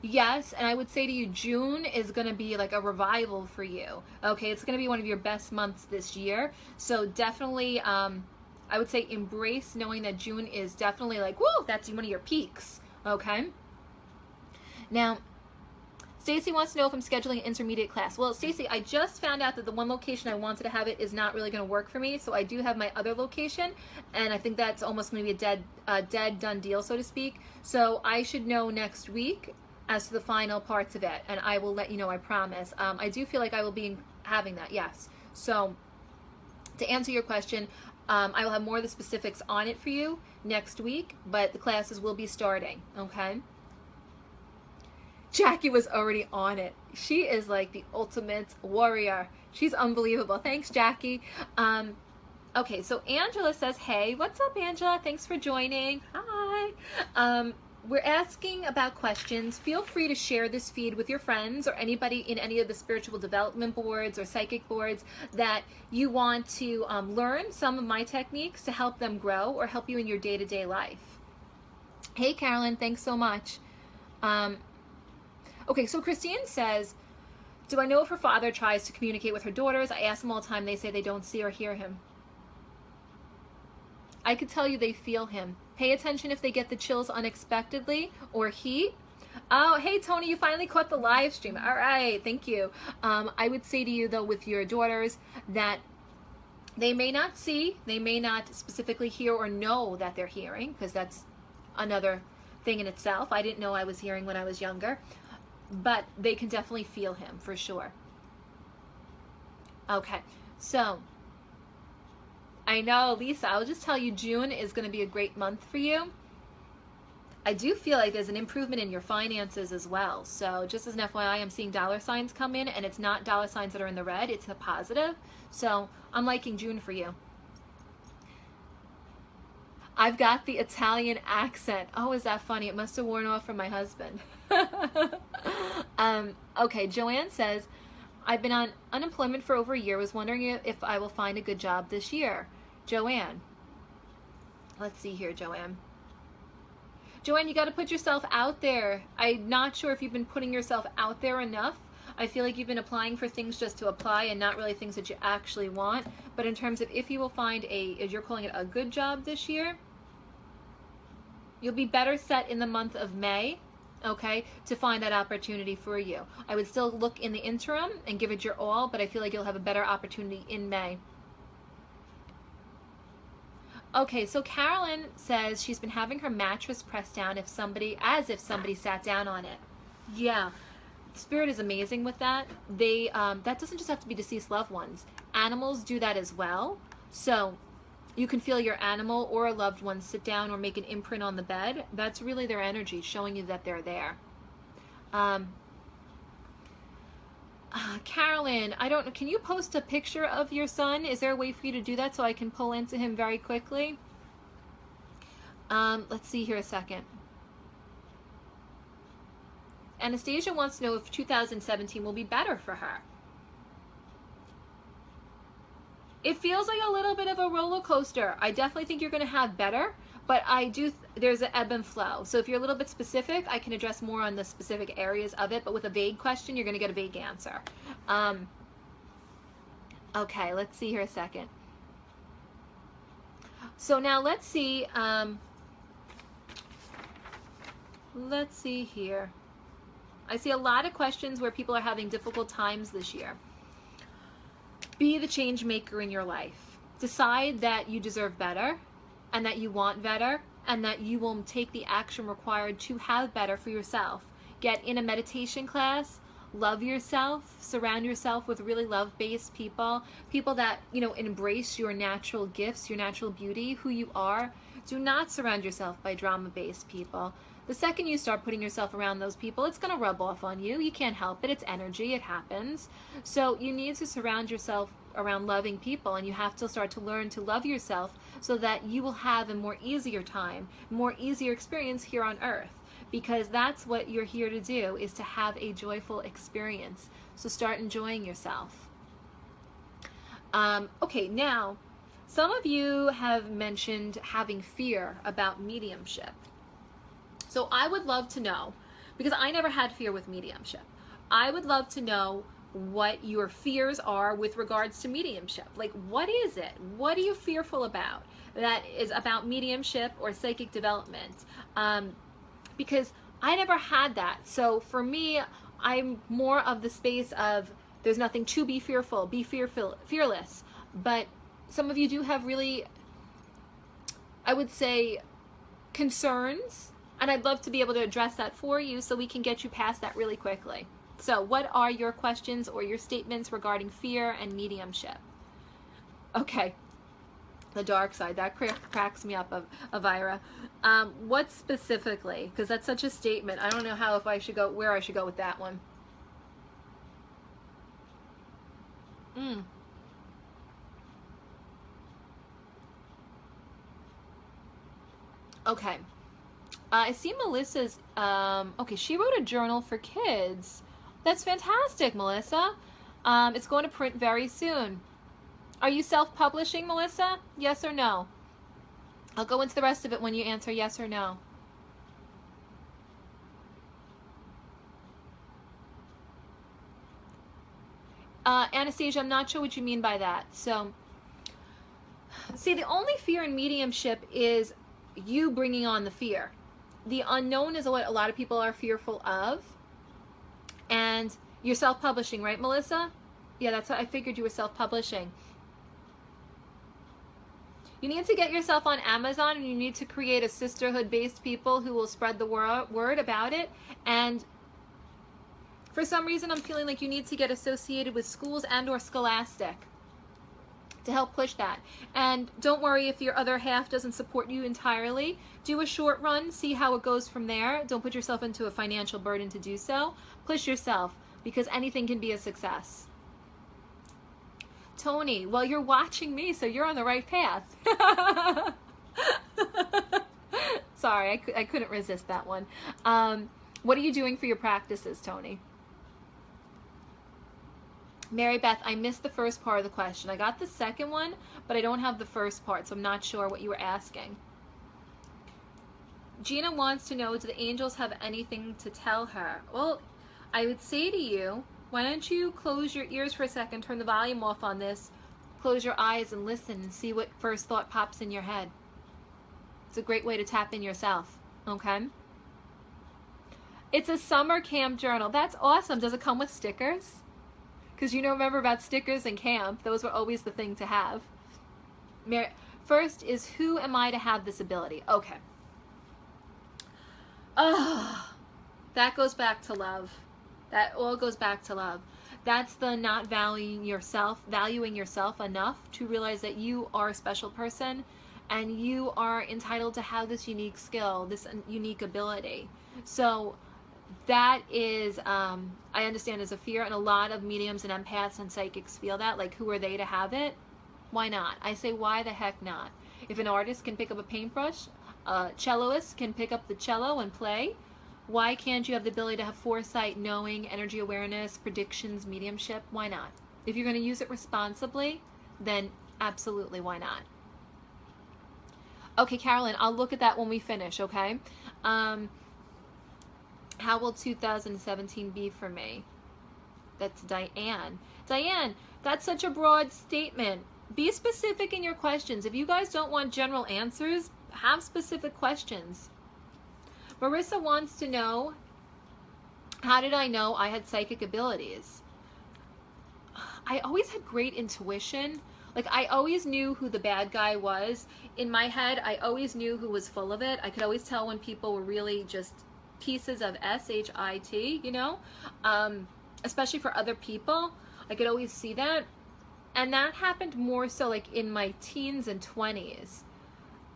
Yes, and I would say to you, June is going to be like a revival for you. Okay, it's going to be one of your best months this year. So definitely, I would say embrace knowing that June is definitely like, whoa, that's one of your peaks. Okay. Now, Stacy wants to know if I'm scheduling an intermediate class. Well, Stacy, I just found out that the one location I wanted to have it is not really going to work for me. So I do have my other location, and I think that's almost going to be a dead done deal, so to speak. So I should know next week as to the final parts of it, and I will let you know, I promise. I do feel like I will be having that, yes. So to answer your question, I will have more of the specifics on it for you next week, but the classes will be starting, okay? Jackie was already on it. She is like the ultimate warrior. She's unbelievable. Thanks, Jackie. Okay, so Angela says, hey, what's up, Angela? Thanks for joining. Hi. We're asking about questions. Feel free to share this feed with your friends or anybody in any of the spiritual development boards or psychic boards that you want to learn some of my techniques to help them grow or help you in your day-to-day life. Hey, Carolyn, thanks so much. Okay, so Christine says, do I know if her father tries to communicate with her daughters? I ask them all the time. They say they don't see or hear him. I could tell you they feel him. Pay attention if they get the chills unexpectedly or heat. Oh, hey, Tony, you finally caught the live stream. All right, thank you. I would say to you, though, with your daughters, that they may not see, they may not specifically hear or know that they're hearing, because that's another thing in itself. I didn't know I was hearing when I was younger, but they can definitely feel him for sure. Okay, so I know, Lisa, I'll just tell you, June is going to be a great month for you. I do feel like there's an improvement in your finances as well. So just as an FYI, I'm seeing dollar signs come in, and it's not dollar signs that are in the red, it's the positive. So I'm liking June for you. I've got the Italian accent. Oh, is that funny? It must have worn off from my husband. Okay, Joanne says, I've been on unemployment for over a year. Was wondering if I will find a good job this year. Joanne. Let's see here, Joanne. Joanne, you got to put yourself out there. I'm not sure if you've been putting yourself out there enough. I feel like you've been applying for things just to apply and not really things that you actually want. But in terms of if you will find as you're calling it, a good job this year, you'll be better set in the month of May, okay, to find that opportunity for you. I would still look in the interim and give it your all, but I feel like you'll have a better opportunity in May. Okay, so Carolyn says she's been having her mattress pressed down as if somebody sat down on it. Yeah, Spirit is amazing with that. That doesn't just have to be deceased loved ones. Animals do that as well. So you can feel your animal or a loved one sit down or make an imprint on the bed. That's really their energy showing you that they're there. Carolyn, I don't know, can you post a picture of your son? Is there a way for you to do that so I can pull into him very quickly? Let's see here a second. Anastasia wants to know if 2017 will be better for her. It feels like a little bit of a roller coaster. I definitely think you're going to have better, but there's an ebb and flow. So if you're a little bit specific, I can address more on the specific areas of it, but with a vague question, you're going to get a vague answer. Okay, let's see here a second. So now let's see here. I see a lot of questions where people are having difficult times this year. Be the change maker in your life. Decide that you deserve better and that you want better and that you will take the action required to have better for yourself. Get in a meditation class, love yourself, surround yourself with really love-based people, people that, embrace your natural gifts, your natural beauty, who you are. Do not surround yourself by drama-based people. The second you start putting yourself around those people, it's going to rub off on you. You can't help it. It's energy. It happens. So you need to surround yourself around loving people, and you have to start to learn to love yourself so that you will have a more easier time, more easier experience here on earth, because that's what you're here to do, is to have a joyful experience. So start enjoying yourself. Okay, now, some of you have mentioned having fear about mediumship. So I would love to know, because I never had fear with mediumship, I would love to know what your fears are with regards to mediumship. Like, what is it? What are you fearful about that is about mediumship or psychic development? Because I never had that. So for me, I'm more of the space of there's nothing to be fearful, be fearless. But some of you do have really, I would say, concerns. And I'd love to be able to address that for you so we can get you past that really quickly. So what are your questions or your statements regarding fear and mediumship? Okay, the dark side, that cracks me up, Avira. What specifically? Because that's such a statement. I don't know where I should go with that one. Okay. I see Melissa's, okay, she wrote a journal for kids. That's fantastic, Melissa. It's going to print very soon. Are you self-publishing, Melissa? Yes or no? I'll go into the rest of it when you answer yes or no. Anastasia, I'm not sure what you mean by that. So See, the only fear in mediumship is you bringing on the fear. The unknown is what a lot of people are fearful of. And you're self-publishing, right, Melissa? Yeah, that's what I figured you were self-publishing. You need to get yourself on Amazon, and you need to create a sisterhood-based people who will spread the word about it. And for some reason, I'm feeling like you need to get associated with schools and or Scholastic to help push that. And don't worry if your other half doesn't support you entirely. Do a short run, see how it goes from there. Don't put yourself into a financial burden to do so. Push yourself, because anything can be a success. Tony, well, you're watching me, so you're on the right path. Sorry, I couldn't resist that one. What are you doing for your practices, Tony? Mary Beth, I missed the first part of the question. I got the second one, but I don't have the first part, so I'm not sure what you were asking. Gina wants to know, do the angels have anything to tell her? Well, I would say to you, why don't you close your ears for a second, turn the volume off on this, close your eyes and listen and see what first thought pops in your head. It's a great way to tap in yourself, okay? It's a summer camp journal. That's awesome. Does it come with stickers? Because you know, remember about stickers in camp, those were always the thing to have. First is, who am I to have this ability? Okay. Oh, that goes back to love. That all goes back to love. That's the not valuing yourself enough to realize that you are a special person and you are entitled to have this unique skill, this unique ability. So that is, I understand, is a fear, and a lot of mediums and empaths and psychics feel that, like, who are they to have it? Why not? I say, why the heck not? If an artist can pick up a paintbrush, a celloist can pick up the cello and play, why can't you have the ability to have foresight, knowing, energy awareness, predictions, mediumship? Why not? If you're going to use it responsibly, then absolutely, why not? Okay, Carolyn, I'll look at that when we finish, okay? How will 2017 be for me? That's Diane. Diane, that's such a broad statement. Be specific in your questions. If you guys don't want general answers, have specific questions. Marissa wants to know, how did I know I had psychic abilities? I always had great intuition. Like, I always knew who the bad guy was. In my head, I always knew who was full of it. I could always tell when people were really just pieces of shit, you know, especially for other people. I could always see that. And that happened more so like in my teens and 20s.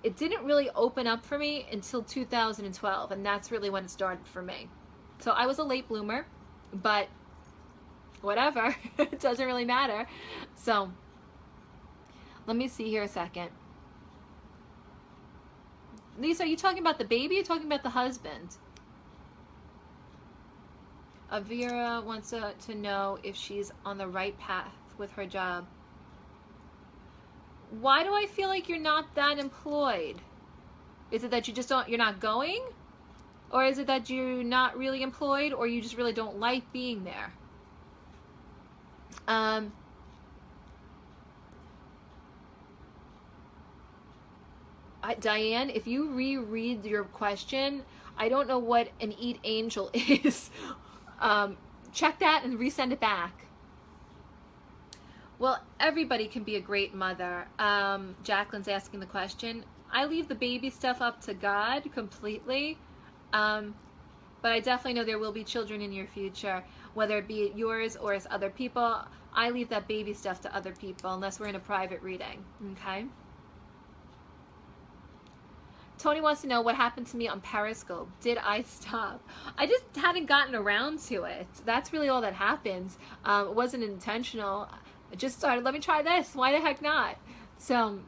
It didn't really open up for me until 2012, and that's really when it started for me. So I was a late bloomer, but whatever, it doesn't really matter. So let me see here a second. Lisa, are you talking about the baby or are you talking about the husband? Avira wants to know if she's on the right path with her job. Why do I feel like you're not that employed? Is it that you just don't, you're not going? Or is it that you're not really employed, or you just really don't like being there? Diane, if you reread your question, I don't know what an eat angel is. Check that and resend it back. Well, everybody can be a great mother. Jacqueline's asking the question. I leave the baby stuff up to God completely. But I definitely know there will be children in your future, whether it be yours or as other people. I leave that baby stuff to other people unless we're in a private reading, okay? Tony wants to know what happened to me on Periscope. Did I stop? I just hadn't gotten around to it. That's really all that happens. It wasn't intentional. I just started, let me try this. Why the heck not? So,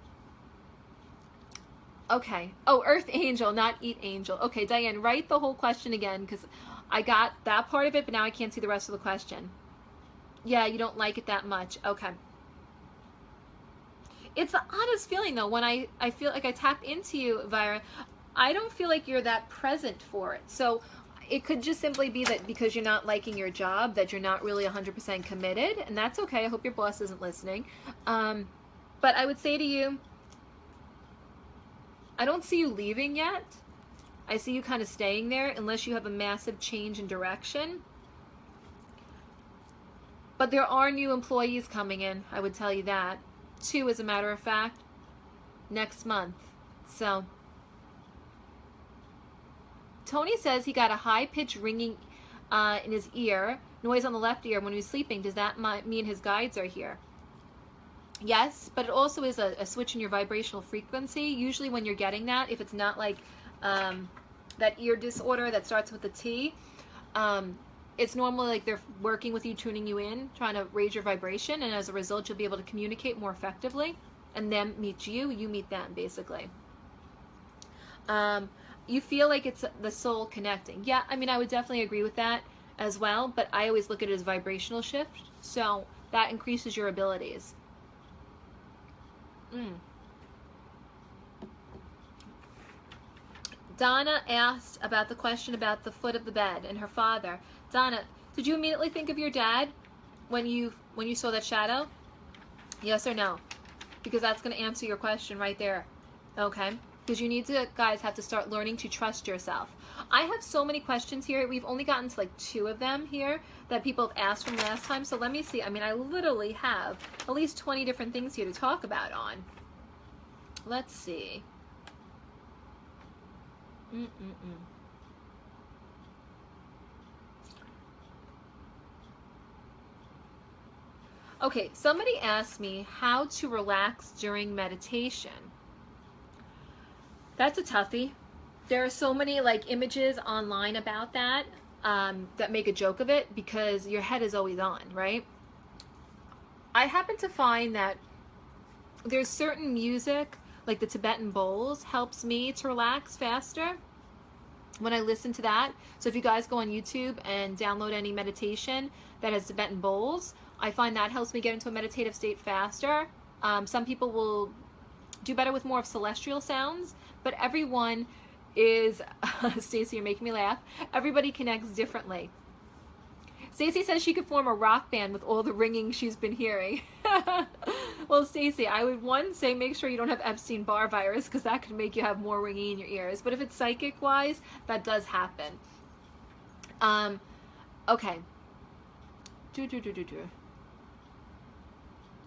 okay. Oh, Earth Angel, not Eat Angel. Okay, Diane, write the whole question again, because I got that part of it, but now I can't see the rest of the question. Yeah, you don't like it that much. Okay. It's the honest feeling, though, when I feel like I tap into you, Vira, I don't feel like you're that present for it. So it could just simply be that because you're not liking your job, that you're not really 100% committed, and that's okay. I hope your boss isn't listening. But I would say to you, I don't see you leaving yet. I see you kind of staying there unless you have a massive change in direction. But there are new employees coming in, I would tell you that. 2, as a matter of fact, next month. So, Tony says he got a high-pitched ringing in his ear, noise on the left ear when he was sleeping. Does that mean his guides are here? Yes, but it also is a switch in your vibrational frequency. Usually when you're getting that, if it's not like that ear disorder that starts with a T, it's normally like they're working with you, tuning you in, trying to raise your vibration, and as a result, you'll be able to communicate more effectively, and them meet you, you meet them, basically. You feel like it's the soul connecting. Yeah, I mean, I would definitely agree with that as well, but I always look at it as vibrational shift, so that increases your abilities. Donna asked about the question about the foot of the bed and her father. Donna, did you immediately think of your dad when you saw that shadow? Yes or no? Because that's going to answer your question right there. Okay? Because you need to, guys, have to start learning to trust yourself. I have so many questions here. We've only gotten to like 2 of them here that people have asked from last time. So let me see. I mean, I literally have at least 20 different things here to talk about on. Let's see. Okay, somebody asked me how to relax during meditation. That's a toughie. There are so many like images online about that that make a joke of it because your head is always on, right? I happen to find that there's certain music, like the Tibetan bowls, helps me to relax faster when I listen to that. So if you guys go on YouTube and download any meditation that has Tibetan bowls, I find that helps me get into a meditative state faster. Some people will do better with more of celestial sounds, but everyone is, Stacy, you're making me laugh, everybody connects differently. Stacy says she could form a rock band with all the ringing she's been hearing. Well, Stacy, I would say make sure you don't have Epstein-Barr virus because that could make you have more ringing in your ears. But if it's psychic-wise, that does happen. Okay.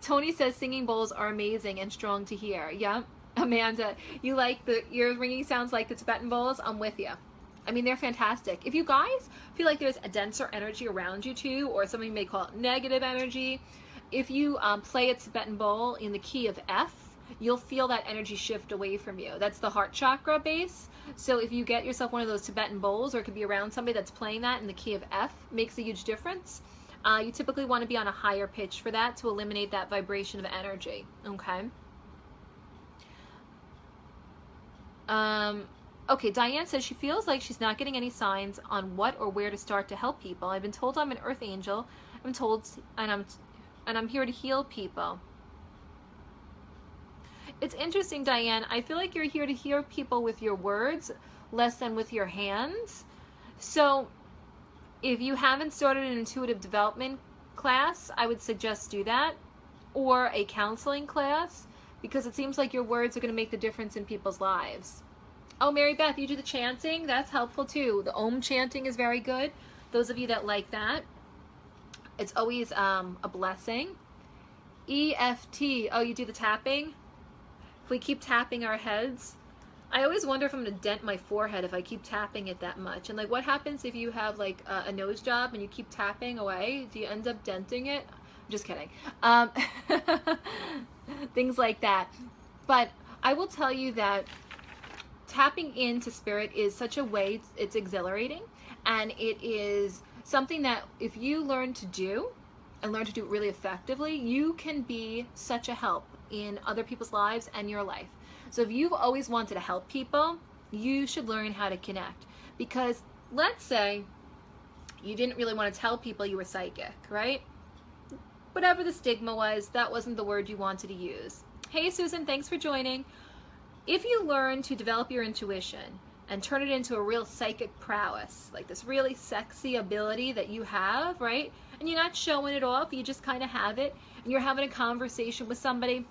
Tony says singing bowls are amazing and strong to hear. Yeah. Amanda, you like the ear ringing sounds like the Tibetan bowls? I'm with you. I mean, they're fantastic. If you guys feel like there's a denser energy around you too, or something you may call it negative energy, if you play a Tibetan bowl in the key of F, you'll feel that energy shift away from you. That's the heart chakra base. So if you get yourself one of those Tibetan bowls, or it could be around somebody that's playing that in the key of F, makes a huge difference. You typically want to be on a higher pitch for that to eliminate that vibration of energy. Okay. Okay, Diane says she feels like she's not getting any signs on what or where to start to help people. I've been told I'm an earth angel. I'm told, and I'm here to heal people. It's interesting, Diane. I feel like you're here to heal people with your words, less than with your hands. So if you haven't started an intuitive development class, I would suggest do that, or a counseling class, because it seems like your words are going to make the difference in people's lives. Oh, Mary Beth, you do the chanting? That's helpful too. The Om chanting is very good. Those of you that like that, it's always a blessing. EFT, oh, you do the tapping? If we keep tapping our heads, I always wonder if I'm going to dent my forehead if I keep tapping it that much. And like, what happens if you have like a nose job and you keep tapping away? Do you end up denting it? I'm just kidding. Things like that. But I will tell you that tapping into spirit is such a way, it's exhilarating, and it is something that if you learn to do and learn to do it really effectively, you can be such a help in other people's lives and your life. So if you've always wanted to help people, you should learn how to connect. Because let's say you didn't really want to tell people you were psychic, right? Whatever the stigma was, that wasn't the word you wanted to use. Hey Susan, thanks for joining. If you learn to develop your intuition and turn it into a real psychic prowess, like this really sexy ability that you have, right? And you're not showing it off, you just kind of have it, and you're having a conversation with somebody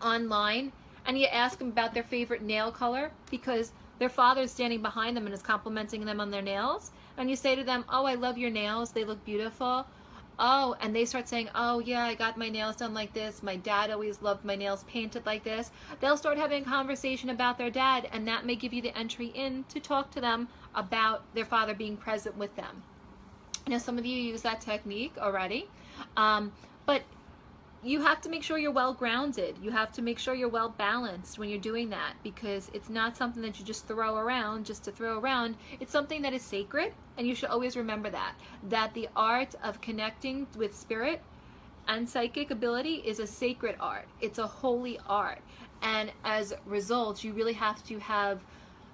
online, and you ask them about their favorite nail color because their father is standing behind them and is complimenting them on their nails, and you say to them, oh, I love your nails, they look beautiful. Oh, and they start saying, oh yeah, I got my nails done like this, my dad always loved my nails painted like this. They'll start having a conversation about their dad, and that may give you the entry in to talk to them about their father being present with them. Now, some of you use that technique already, but you have to make sure you're well grounded. You have to make sure you're well balanced when you're doing that, because it's not something that you just throw around just to throw around. It's something that is sacred, and you should always remember that the art of connecting with spirit and psychic ability is a sacred art. It's a holy art, and as a result, you really have to have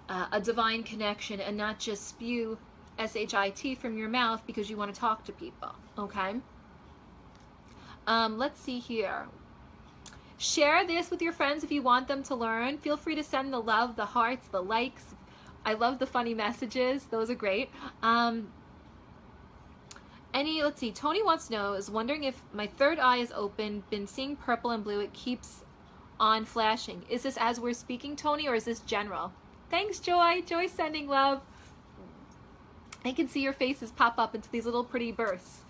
a divine connection and not just spew SHIT from your mouth because you want to talk to people, okay? Let's see here. Share this with your friends if you want them to learn. Feel free to send the love, the hearts, the likes. I love the funny messages. Those are great. Let's see. Tony wants to know, is wondering if my third eye is open, been seeing purple and blue, it keeps on flashing. Is this as we're speaking, Tony, or is this general? Thanks, Joy. Joy sending love. I can see your faces pop up into these little pretty bursts.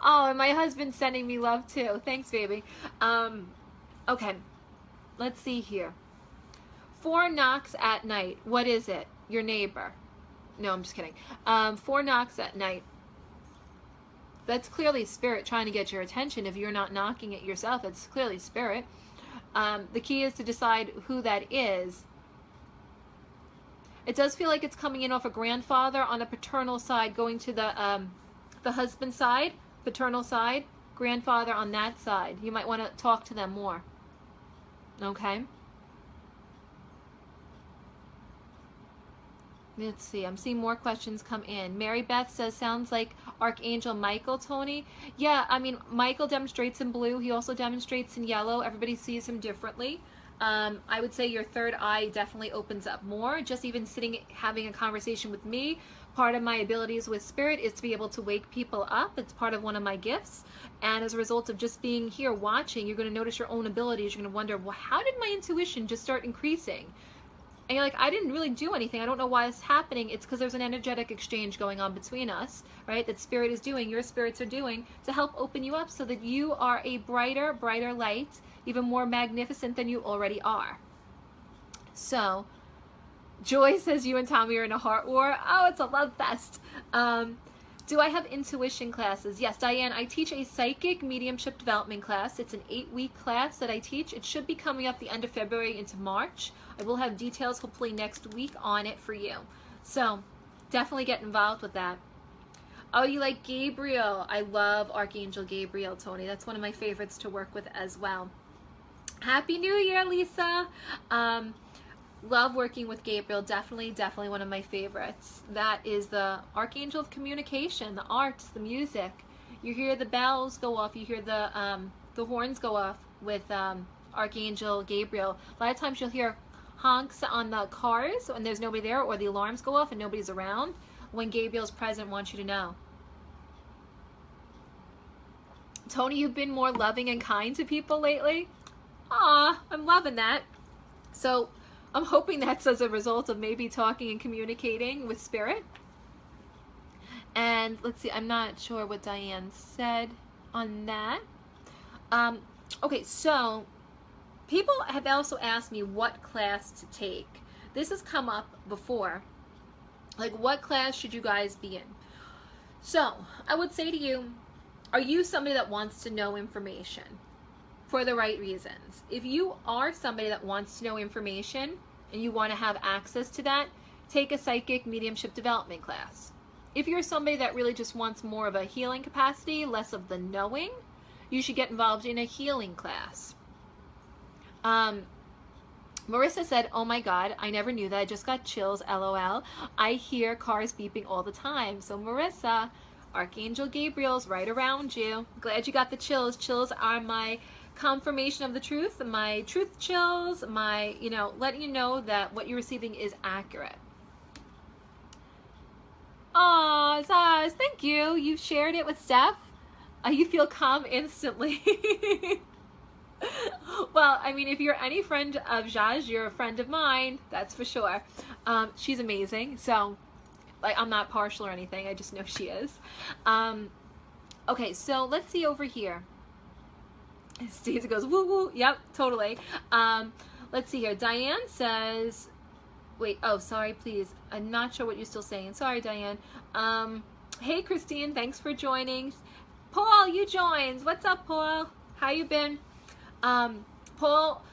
Oh, and my husband's sending me love too. Thanks, baby. Okay, let's see here. 4 knocks at night. What is it? Your neighbor. No, I'm just kidding. 4 knocks at night. That's clearly spirit trying to get your attention. If you're not knocking it yourself, it's clearly spirit. The key is to decide who that is. It does feel like it's coming in off a grandfather on a paternal side, going to the husband side. Paternal side, grandfather on that side. You might want to talk to them more. Okay? Let's see. I'm seeing more questions come in. Mary Beth says, sounds like Archangel Michael, Tony. Yeah, I mean, Michael demonstrates in blue. He also demonstrates in yellow. Everybody sees him differently. I would say your third eye definitely opens up more. Just even sitting, having a conversation with me, part of my abilities with spirit is to be able to wake people up. It's part of one of my gifts. And as a result of just being here watching, you're going to notice your own abilities. You're going to wonder, well, how did my intuition just start increasing? And you're like, I didn't really do anything. I don't know why it's happening. It's because there's an energetic exchange going on between us, right? That spirit is doing, your spirits are doing, to help open you up so that you are a brighter, brighter light, even more magnificent than you already are. So, Joy says you and Tommy are in a heart war. Oh, it's a love fest. Do I have intuition classes? Yes, Diane, I teach a psychic mediumship development class. It's an 8-week class that I teach. It should be coming up the end of February into March. I will have details hopefully next week on it for you. So definitely get involved with that. Oh, you like Gabriel? I love Archangel Gabriel, Tony. That's one of my favorites to work with as well. Happy New Year, Lisa. Love working with Gabriel. Definitely one of my favorites. That is the Archangel of communication, the arts, the music. You hear the bells go off. You hear the horns go off with Archangel Gabriel. A lot of times you'll hear honks on the cars when there's nobody there, or the alarms go off and nobody's around. When Gabriel's present, wants you to know. Tony, you've been more loving and kind to people lately. Aw, I'm loving that. So I'm hoping that's as a result of maybe talking and communicating with spirit. And let's see, I'm not sure what Diane said on that. Okay, so people have also asked me what class to take. This has come up before. Like, what class should you guys be in? So I would say to you, are you somebody that wants to know information for the right reasons? If you are somebody that wants to know information and you want to have access to that, take a psychic mediumship development class. If you're somebody that really just wants more of a healing capacity, less of the knowing, you should get involved in a healing class. Marissa said, oh my God, I never knew that. I just got chills, LOL. I hear cars beeping all the time. So Marissa, Archangel Gabriel's right around you. Glad you got the chills. Chills are my confirmation of the truth, my truth chills, my, letting you know that what you're receiving is accurate. Aw, Zaz, thank you. You shared it with Steph. You feel calm instantly. Well, I mean, if you're any friend of Zhaj, you're a friend of mine, that's for sure. She's amazing. So, like, I'm not partial or anything. I just know she is. Okay, so let's see over here. Stacey goes, woo woo. Yep, totally. Let's see here. Diane says, wait, oh, sorry, please. I'm not sure what you're still saying. Sorry, Diane. Hey, Christine, thanks for joining. Paul, you joined. What's up, Paul? How you been? Paul,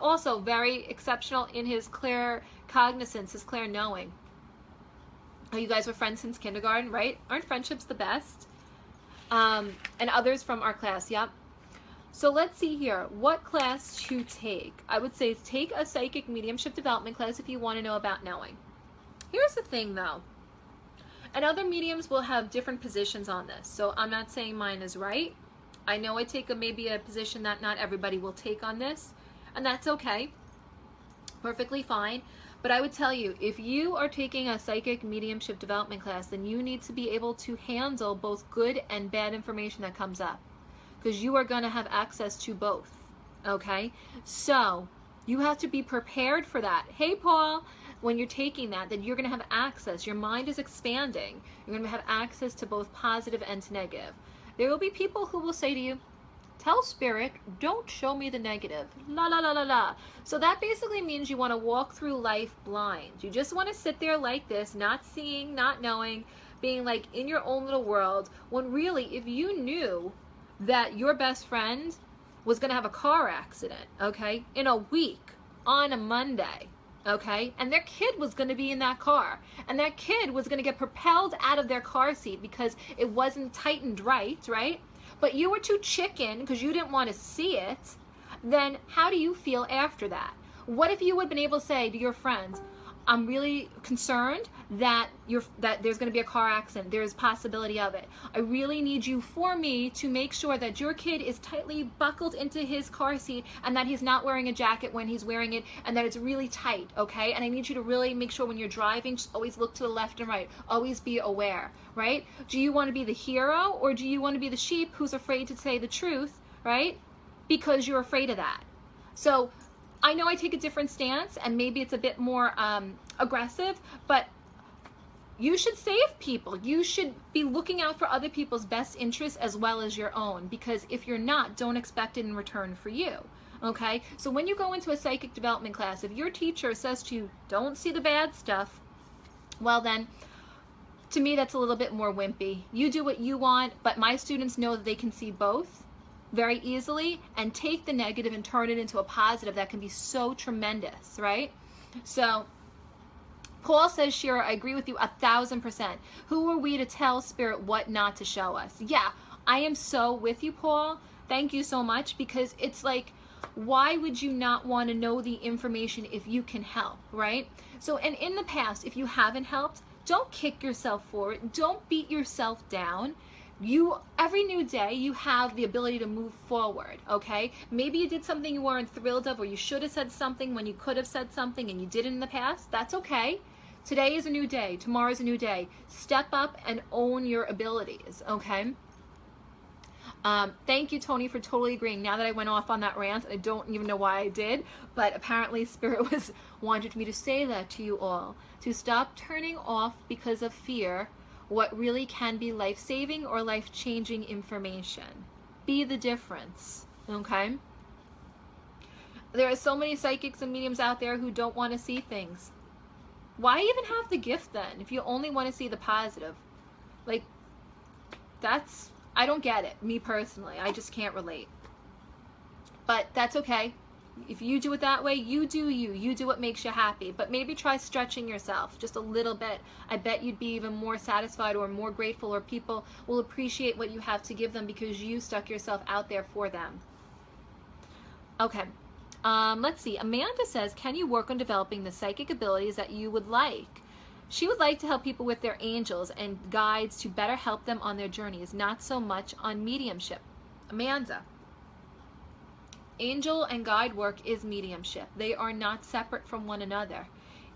also very exceptional in his clear cognizance, his clear knowing. Oh, you guys were friends since kindergarten, right? Aren't friendships the best? And others from our class, yep. So let's see here. What class to take? I would say take a psychic mediumship development class if you want to know about knowing. Here's the thing, though. And other mediums will have different positions on this. So I'm not saying mine is right. I know I take maybe a position that not everybody will take on this, and that's okay. Perfectly fine. But I would tell you, if you are taking a psychic mediumship development class, then you need to be able to handle both good and bad information that comes up, because you are going to have access to both. Okay? So you have to be prepared for that. Hey, Paul, when you're taking that you're going to have access. Your mind is expanding. You're going to have access to both positive and to negative. There will be people who will say to you, tell Spirit, don't show me the negative. La, la, la, la, la. So that basically means you want to walk through life blind. You just want to sit there like this, not seeing, not knowing, being like in your own little world, when really, if you knew that your best friend was going to have a car accident, okay, in a week, on a Monday, okay, and their kid was going to be in that car, and that kid was going to get propelled out of their car seat because it wasn't tightened right, but you were too chicken because you didn't want to see it, then how do you feel after that? What if you would have been able to say to your friends, I'm really concerned that there's going to be a car accident. There's possibility of it. I really need you for me to make sure that your kid is tightly buckled into his car seat and that he's not wearing a jacket when he's wearing it and that it's really tight, okay? And I need you to really make sure when you're driving, just always look to the left and right. Always be aware, right? Do you want to be the hero or do you want to be the sheep who's afraid to say the truth, right? Because you're afraid of that. So I know I take a different stance and maybe it's a bit more aggressive, but you should save people. You should be looking out for other people's best interests as well as your own, because if you're not, don't expect it in return for you. Okay? So when you go into a psychic development class, if your teacher says to you, don't see the bad stuff, well then, to me that's a little bit more wimpy. You do what you want, but my students know that they can see both very easily and take the negative and turn it into a positive that can be so tremendous, right? So Paul says, Shira, I agree with you 1,000%. Who are we to tell Spirit what not to show us? Yeah, I am so with you, Paul. Thank you so much, because it's like, why would you not want to know the information if you can help, right? So, and in the past, if you haven't helped, don't kick yourself for it. Don't beat yourself down. Every new day, you have the ability to move forward, okay? Maybe you did something you weren't thrilled of, or you should have said something when you could have said something and you did it in the past. That's okay. Today is a new day. Tomorrow is a new day. Step up and own your abilities, okay? Thank you, Tony, for totally agreeing. Now that I went off on that rant, I don't even know why I did, but apparently Spirit wanted me to say that to you all, to stop turning off because of fear what really can be life-saving or life-changing information. Be the difference, okay? There are so many psychics and mediums out there who don't want to see things. Why even have the gift then if you only want to see the positive? Like, I don't get it, me personally. I just can't relate. But that's okay. If you do it that way, you do you. You do what makes you happy. But maybe try stretching yourself just a little bit. I bet you'd be even more satisfied or more grateful, or people will appreciate what you have to give them because you stuck yourself out there for them. Okay. Let's see. Amanda says, can you work on developing the psychic abilities that you would like? She would like to help people with their angels and guides to better help them on their journeys, not so much on mediumship. Amanda, angel and guide work is mediumship. They are not separate from one another.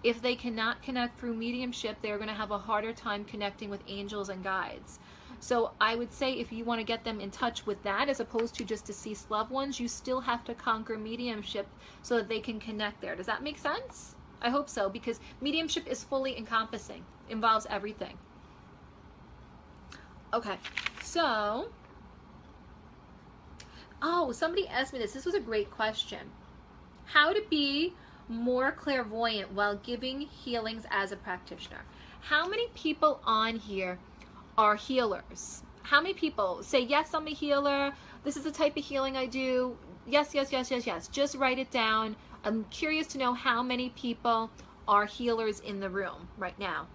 If they cannot connect through mediumship, they're going to have a harder time connecting with angels and guides. So I would say if you want to get them in touch with that, as opposed to just deceased loved ones, you still have to conquer mediumship so that they can connect there. Does that make sense? I hope so, because mediumship is fully encompassing, involves everything. Okay, so, oh, somebody asked me this. This was a great question. How to be more clairvoyant while giving healings as a practitioner. How many people on here are healers? How many people say, yes, I'm a healer, this is the type of healing I do? Yes, yes, yes, yes, yes. Just write it down. I'm curious to know how many people are healers in the room right now.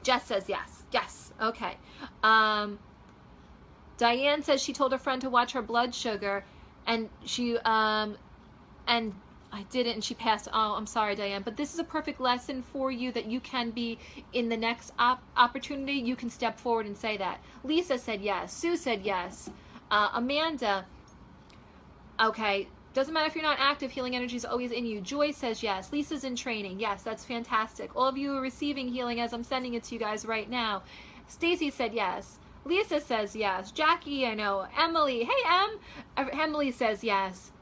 Jess says yes. Yes. Okay. Diane says she told a friend to watch her blood sugar, and she and I didn't, and she passed. Oh, I'm sorry, Diane, but this is a perfect lesson for you that you can be in the next opportunity. You can step forward and say that. Lisa said yes. Sue said yes. Amanda, okay, doesn't matter if you're not active, healing energy is always in you. Joy says yes. Lisa's in training. Yes, that's fantastic. All of you are receiving healing as I'm sending it to you guys right now. Stacy said yes. Lisa says yes. Jackie, I know. Emily, hey Emily says yes.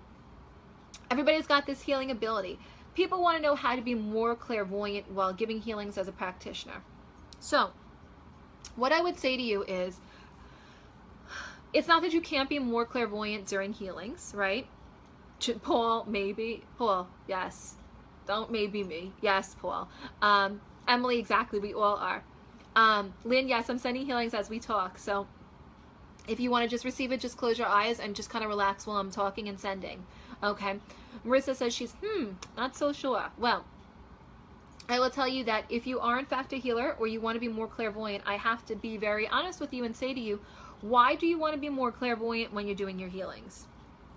Everybody's got this healing ability. People want to know how to be more clairvoyant while giving healings as a practitioner. So, what I would say to you is, it's not that you can't be more clairvoyant during healings, right? Paul, maybe. Paul, yes. Don't maybe me. Yes, Paul. Emily, exactly. We all are. Lynn, yes, I'm sending healings as we talk. So, if you want to just receive it, just close your eyes and just kind of relax while I'm talking and sending. Okay. Marissa says she's, not so sure. Well, I will tell you that if you are in fact a healer or you want to be more clairvoyant, I have to be very honest with you and say to you, why do you want to be more clairvoyant when you're doing your healings?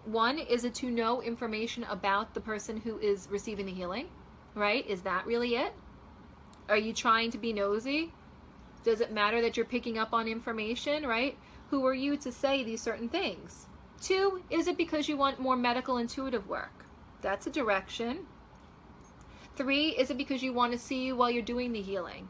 One, is it to know information about the person who is receiving the healing, right? Is that really it? Are you trying to be nosy? Does it matter that you're picking up on information, right? Who are you to say these certain things? Two, is it because you want more medical intuitive work? That's a direction. Three, is it because you want to see you while you're doing the healing,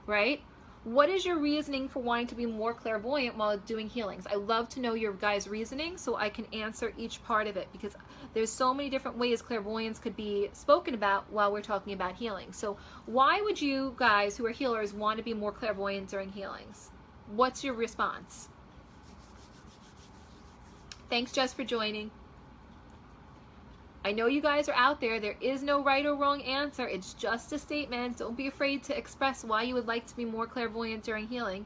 right? What is your reasoning for wanting to be more clairvoyant while doing healings? I love to know your guys' reasoning so I can answer each part of it, because there's so many different ways clairvoyance could be spoken about while we're talking about healing. So why would you guys who are healers want to be more clairvoyant during healings? What's your response? Thanks, Jess, for joining. I know you guys are out there. There is no right or wrong answer. It's just a statement. Don't be afraid to express why you would like to be more clairvoyant during healing.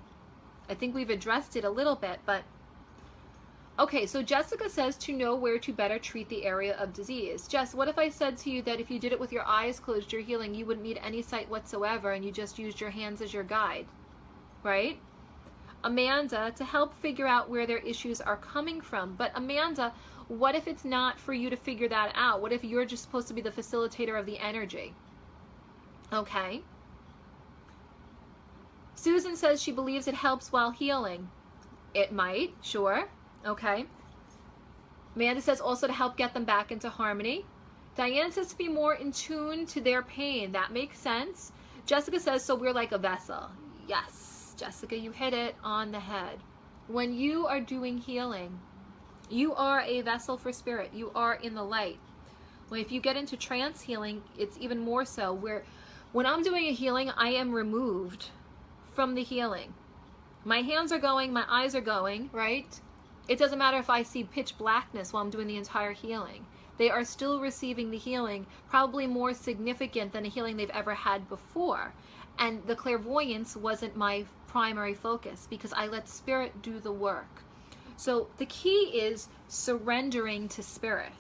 I think we've addressed it a little bit, but... Okay, so Jessica says to know where to better treat the area of disease. Jess, what if I said to you that if you did it with your eyes closed, your healing, you wouldn't need any sight whatsoever and you just used your hands as your guide, right? Amanda, to help figure out where their issues are coming from. But Amanda, what if it's not for you to figure that out? What if you're just supposed to be the facilitator of the energy? Okay. Susan says she believes it helps while healing. It might, sure. Okay. Amanda says also to help get them back into harmony. Diane says to be more in tune to their pain. That makes sense. Jessica says, so we're like a vessel. Yes. Jessica, you hit it on the head. When you are doing healing, you are a vessel for spirit. You are in the light. When if you get into trance healing, it's even more so. Where when I'm doing a healing, I am removed from the healing. My hands are going, my eyes are going, right? It doesn't matter if I see pitch blackness while I'm doing the entire healing. They are still receiving the healing, probably more significant than a healing they've ever had before. And the clairvoyance wasn't my primary focus because I let spirit do the work. So the key is surrendering to spirit,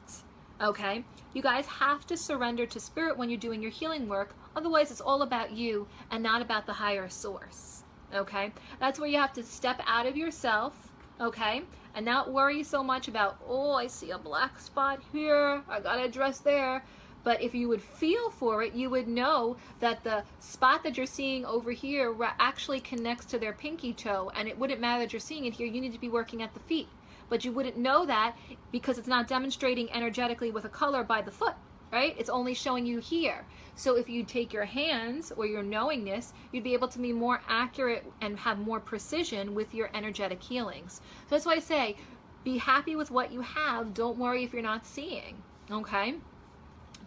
okay? You guys have to surrender to spirit when you're doing your healing work. Otherwise, it's all about you and not about the higher source, okay? That's where you have to step out of yourself, okay? And not worry so much about, oh, I see a black spot here, I gotta address there. But if you would feel for it, you would know that the spot that you're seeing over here actually connects to their pinky toe, and it wouldn't matter that you're seeing it here. You need to be working at the feet. But you wouldn't know that because it's not demonstrating energetically with a color by the foot. right? It's only showing you here. So if you take your hands or your knowingness, you'd be able to be more accurate and have more precision with your energetic healings. So that's why I say, be happy with what you have. Don't worry if you're not seeing, okay?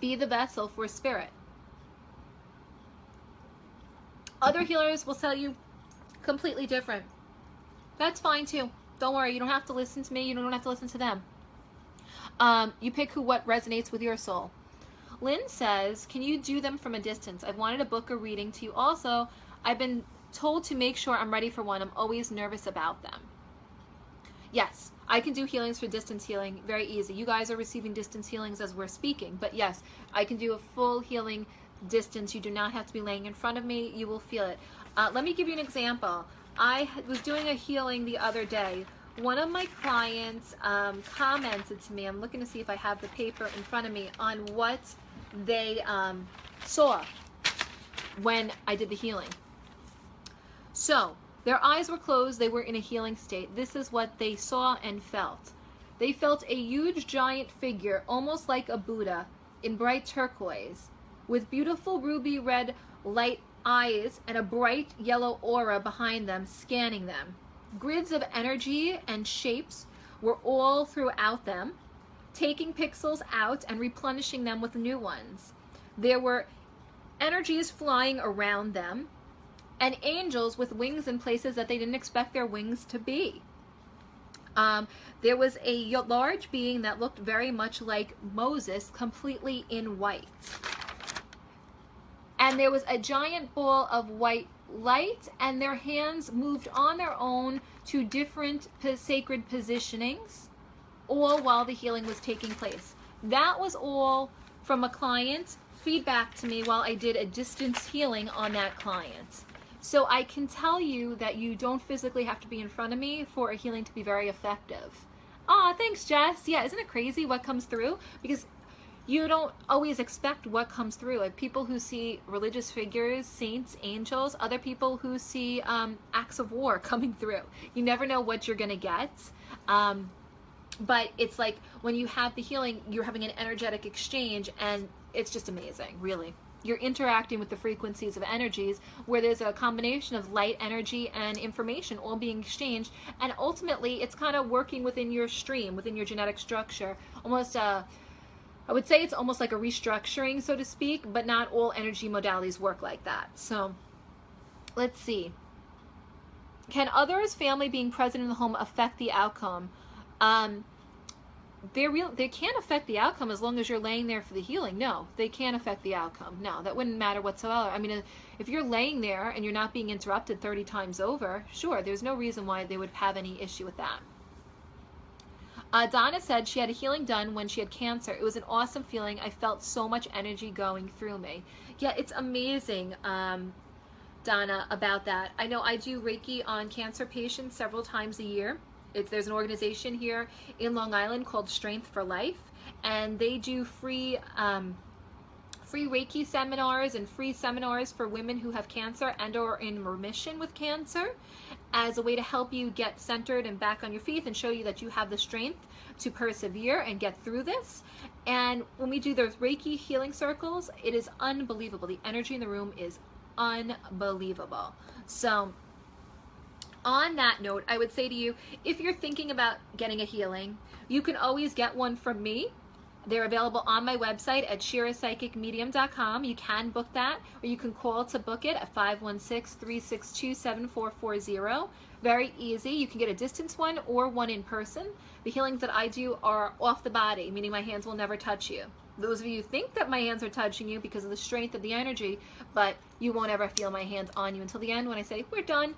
Be the vessel for spirit. Other healers will tell you completely different. That's fine too. Don't worry. You don't have to listen to me. You don't have to listen to them. You pick what resonates with your soul. Lynn says, can you do them from a distance? I've wanted to book a reading to you. Also, I've been told to make sure I'm ready for one. I'm always nervous about them. Yes, I can do healings for distance healing. Very easy. You guys are receiving distance healings as we're speaking. But yes, I can do a full healing distance. You do not have to be laying in front of me. You will feel it. Let me give you an example. I was doing a healing the other day. One of my clients commented to me, I'm looking to see if I have the paper in front of me, on what they saw when I did the healing. So their eyes were closed. They were in a healing state. This is what they saw and felt. They felt a huge giant figure, almost like a Buddha, in bright turquoise, with beautiful ruby red light eyes and a bright yellow aura behind them, scanning them. Grids of energy and shapes were all throughout them, taking pixels out and replenishing them with new ones. There were energies flying around them, and angels with wings in places that they didn't expect their wings to be. There was a large being that looked very much like Moses, completely in white. And there was a giant ball of white light, and their hands moved on their own to different sacred positionings, all while the healing was taking place. That was all from a client feedback to me while I did a distance healing on that client. So I can tell you that you don't physically have to be in front of me for a healing to be very effective. Aw, thanks, Jess. Yeah, isn't it crazy what comes through? Because you don't always expect what comes through. Like people who see religious figures, saints, angels, other people who see acts of war coming through. You never know what you're going to get. But it's like when you have the healing, you're having an energetic exchange, and it's just amazing, really. You're interacting with the frequencies of energies where there's a combination of light, energy, and information all being exchanged. And ultimately, it's kind of working within your stream, within your genetic structure. Almost, I would say it's almost like a restructuring, so to speak, but not all energy modalities work like that. So let's see. Can others' family being present in the home affect the outcome? They can't affect the outcome as long as you're laying there for the healing. No, they can't affect the outcome. No, that wouldn't matter whatsoever. I mean, if you're laying there and you're not being interrupted 30 times over, sure, there's no reason why they would have any issue with that. Donna said she had a healing done when she had cancer. It was an awesome feeling. I felt so much energy going through me. Yeah, it's amazing, Donna, about that. I know I do Reiki on cancer patients several times a year. There's an organization here in Long Island called Strength for Life, and they do free Reiki seminars and free seminars for women who have cancer and or in remission with cancer, as a way to help you get centered and back on your feet and show you that you have the strength to persevere and get through this. And when we do those Reiki healing circles, it is unbelievable. The energy in the room is unbelievable. So on that note, I would say to you, if you're thinking about getting a healing, you can always get one from me. They're available on my website at ShiraPsychicMedium.com. You can book that, or you can call to book it at 516-362-7440. Very easy. You can get a distance one or one in person. The healings that I do are off the body, meaning my hands will never touch you. Those of you who think that my hands are touching you because of the strength of the energy, but you won't ever feel my hands on you until the end when I say, we're done.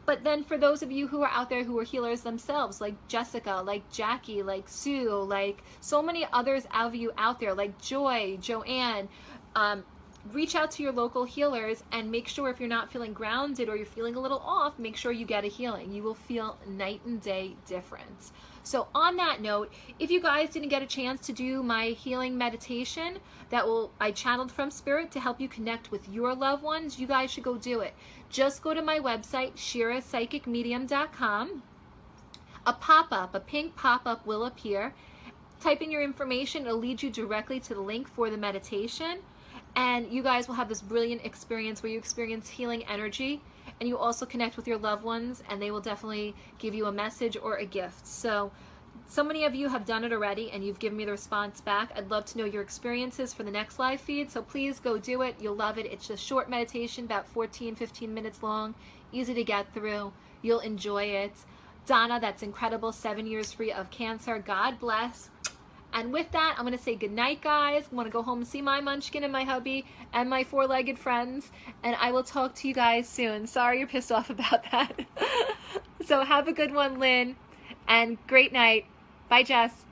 But then for those of you who are out there who are healers themselves, like Jessica, like Jackie, like Sue, like so many others of you out there, like Joy, Joanne, reach out to your local healers and make sure if you're not feeling grounded or you're feeling a little off, make sure you get a healing. You will feel night and day difference. So on that note, if you guys didn't get a chance to do my healing meditation I channeled from Spirit to help you connect with your loved ones, you guys should go do it. Just go to my website, ShiraPsychicMedium.com. A pink pop-up will appear. type in your information. It'll lead you directly to the link for the meditation. And you guys will have this brilliant experience where you experience healing energy, and you also connect with your loved ones, and they will definitely give you a message or a gift. So many of you have done it already, and you've given me the response back. I'd love to know your experiences for the next live feed, so please go do it. You'll love it. It's a short meditation, about 14-15 minutes long, easy to get through. You'll enjoy it. Donna, that's incredible. 7 years free of cancer. God bless. And with that, I'm going to say goodnight, guys. I want to go home and see my munchkin and my hubby and my four-legged friends. And I will talk to you guys soon. Sorry you're pissed off about that. So have a good one, Lynn. And great night. Bye, Jess.